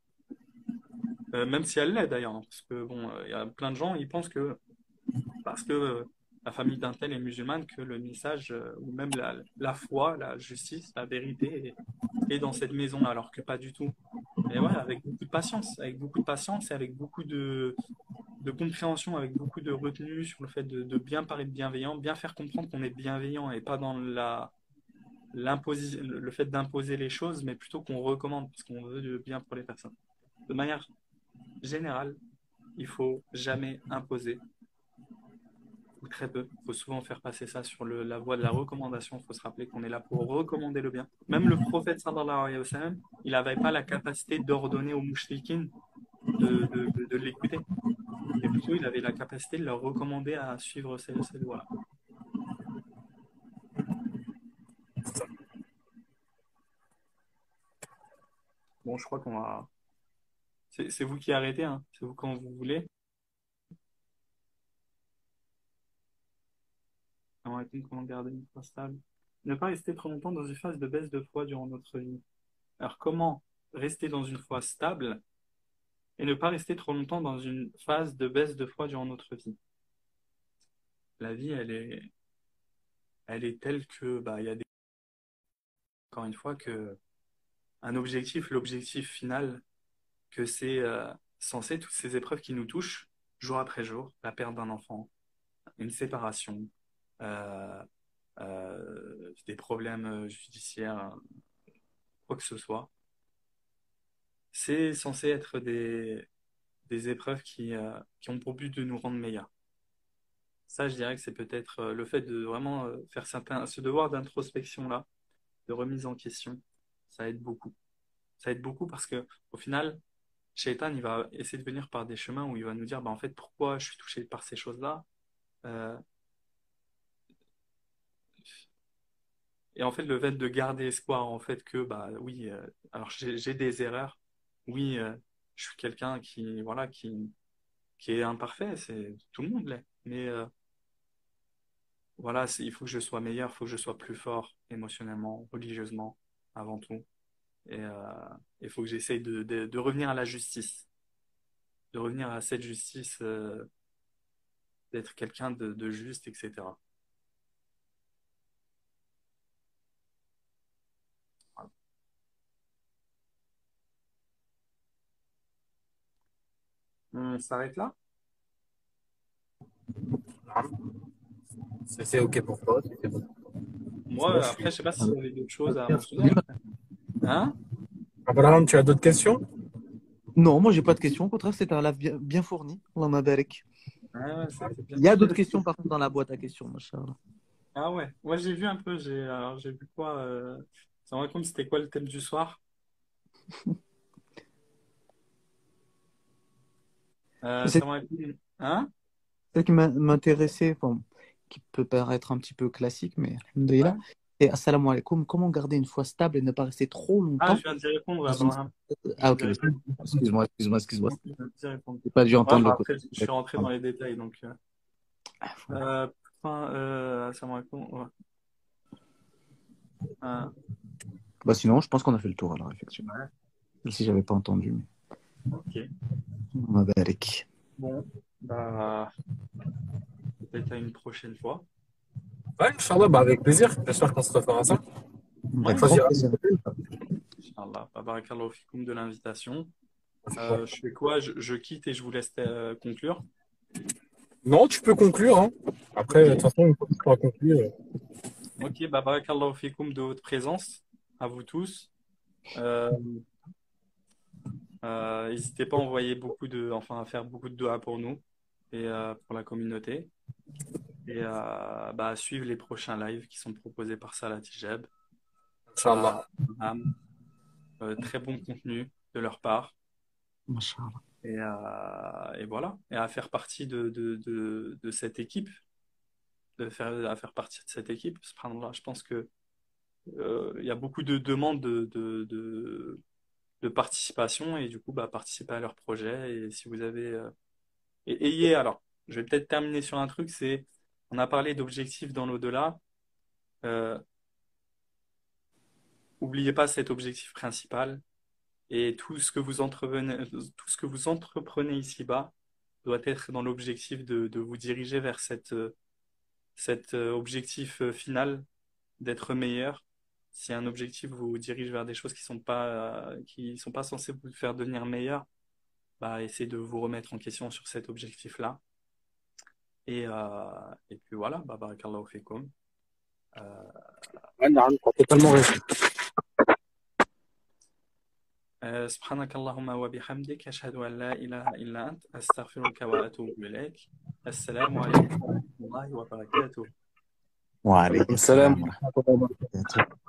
même si elle l'est d'ailleurs, hein, parce que bon, il y a plein de gens, ils pensent que parce que la famille d'un tel est musulmane, que le message, ou même la foi, la justice, la vérité est dans cette maison, alors que pas du tout. Et ouais, avec beaucoup de patience et avec beaucoup de compréhension, avec beaucoup de retenue sur le fait de bien paraître bienveillant, bien faire comprendre qu'on est bienveillant et pas dans le fait d'imposer les choses, mais plutôt qu'on recommande parce qu'on veut du bien pour les personnes. De manière générale, il faut jamais imposer ou très peu. Il faut souvent faire passer ça sur la voie de la recommandation. Il faut se rappeler qu'on est là pour recommander le bien. Même le prophète sallallahu alayhi wa sallam, il n'avait pas la capacité d'ordonner aux mouchriquines de l'écouter. mais plutôt il avait la capacité de leur recommander à suivre ces lois-là. Bon, je crois qu'on va. C'est vous qui arrêtez, hein. C'est vous quand vous voulez. On va comment garder une foi stable. Ne pas rester trop longtemps dans une phase de baisse de foi durant notre vie. Alors, comment rester dans une foi stable et ne pas rester trop longtemps dans une phase de baisse de foi durant notre vie? La vie, elle est telle que, il y a encore une fois, que un objectif, l'objectif final, que c'est censé toutes ces épreuves qui nous touchent jour après jour, la perte d'un enfant, une séparation, euh, des problèmes judiciaires, quoi que ce soit, c'est censé être des épreuves qui ont pour but de nous rendre meilleurs. Ça, je dirais que c'est peut-être le fait de vraiment faire ce devoir d'introspection-là, de remise en question, ça aide beaucoup. Ça aide beaucoup parce que au final, Shaitan, il va essayer de venir par des chemins où il va nous dire, en fait, pourquoi je suis touché par ces choses-là? Euh, et en fait, le fait de garder espoir, en fait, que, oui, alors j'ai des erreurs. Oui, je suis quelqu'un voilà, qui est imparfait, tout le monde l'est. Mais voilà, il faut que je sois meilleur, il faut que je sois plus fort émotionnellement, religieusement, avant tout. Et il faut que j'essaye de revenir à la justice, de revenir à cette justice, d'être quelqu'un de juste, etc. Voilà. On s'arrête là? C'est OK pour toi, c'est bon. C'est bon, Moi, je après, suis. je sais pas s'il y avait d'autres choses à mentionner après. Hein? Abraham, tu as d'autres questions? Non, moi, j'ai pas de questions. Au contraire, c'était un live bien fourni. Allah m'abarak. Ah ouais, c'était bien. Il y a d'autres questions partout dans la boîte à questions, machallah. Ah ouais, moi j'ai vu un peu, alors j'ai vu quoi ça me raconte c'était quoi le thème du soir? C'est Ça me raconte, hein? ce qui m'intéressait, bon, qui peut paraître un petit peu classique, mais Ouais. alhamdoulilah. Et assalamu alaikum, comment garder une foi stable et ne pas rester trop Ah, je longtemps viens d'y répondre, dans une... Abraham. Je Ah, viens ok, d'y répondre. excuse-moi. Je viens d'y répondre. J'ai pas dû Ouais, entendre le côté. après, je suis rentré dans les détails, donc. Ah, voilà. Assalamu alaikum. Ouais. Bah, sinon, je pense qu'on a fait le tour alors, effectivement. Ouais, Même si j'avais pas entendu, mais ok. Allah m'abarak. Bon, peut-être à une prochaine fois. Ouais, Inch'Allah, avec plaisir. J'espère qu'on se refera ça. Ouais, Avec Choisir grand un plaisir. Inch'Allah. Barakallahu fikoum de l'invitation. Je fais quoi? Je quitte et je vous laisse conclure. Non, tu peux conclure, hein. Après, de Ok. toute façon, une fois que tu auras conclu, Ok, barakallahu fikoum de votre présence, à vous tous. Euh, N'hésitez pas à envoyer à faire beaucoup de doigts pour nous et pour la communauté. Et à suivre les prochains lives qui sont proposés par Salah Tijab. Inch'Allah. Très bon contenu de leur part. Machallah. Et voilà. Et à faire partie de cette équipe. À faire partie de cette équipe. Subhanallah, je pense que il y a beaucoup de demandes de participation et du coup, participer à leur projet. Et si vous avez. Alors, je vais peut-être terminer sur un truc, on a parlé d'objectifs dans l'au-delà. Euh, Oubliez pas cet objectif principal et tout ce que vous entreprenez ici-bas doit être dans l'objectif de vous diriger vers cet objectif final d'être meilleur. Si un objectif vous dirige vers des choses qui sont pas censées vous faire devenir meilleur, essayez de vous remettre en question sur cet objectif-là. Et puis voilà, barakallahu fikum. Ouais, Naam, t'as totalement raison. سبحانك اللهم وبحمدك أشهد أن لا إله إلا أنت أستغفرك وأتوب إليك السلام عليكم ورحمة الله وبركاته Wa alaykum Salam. salam wa rahmatullahi wa barakatuh.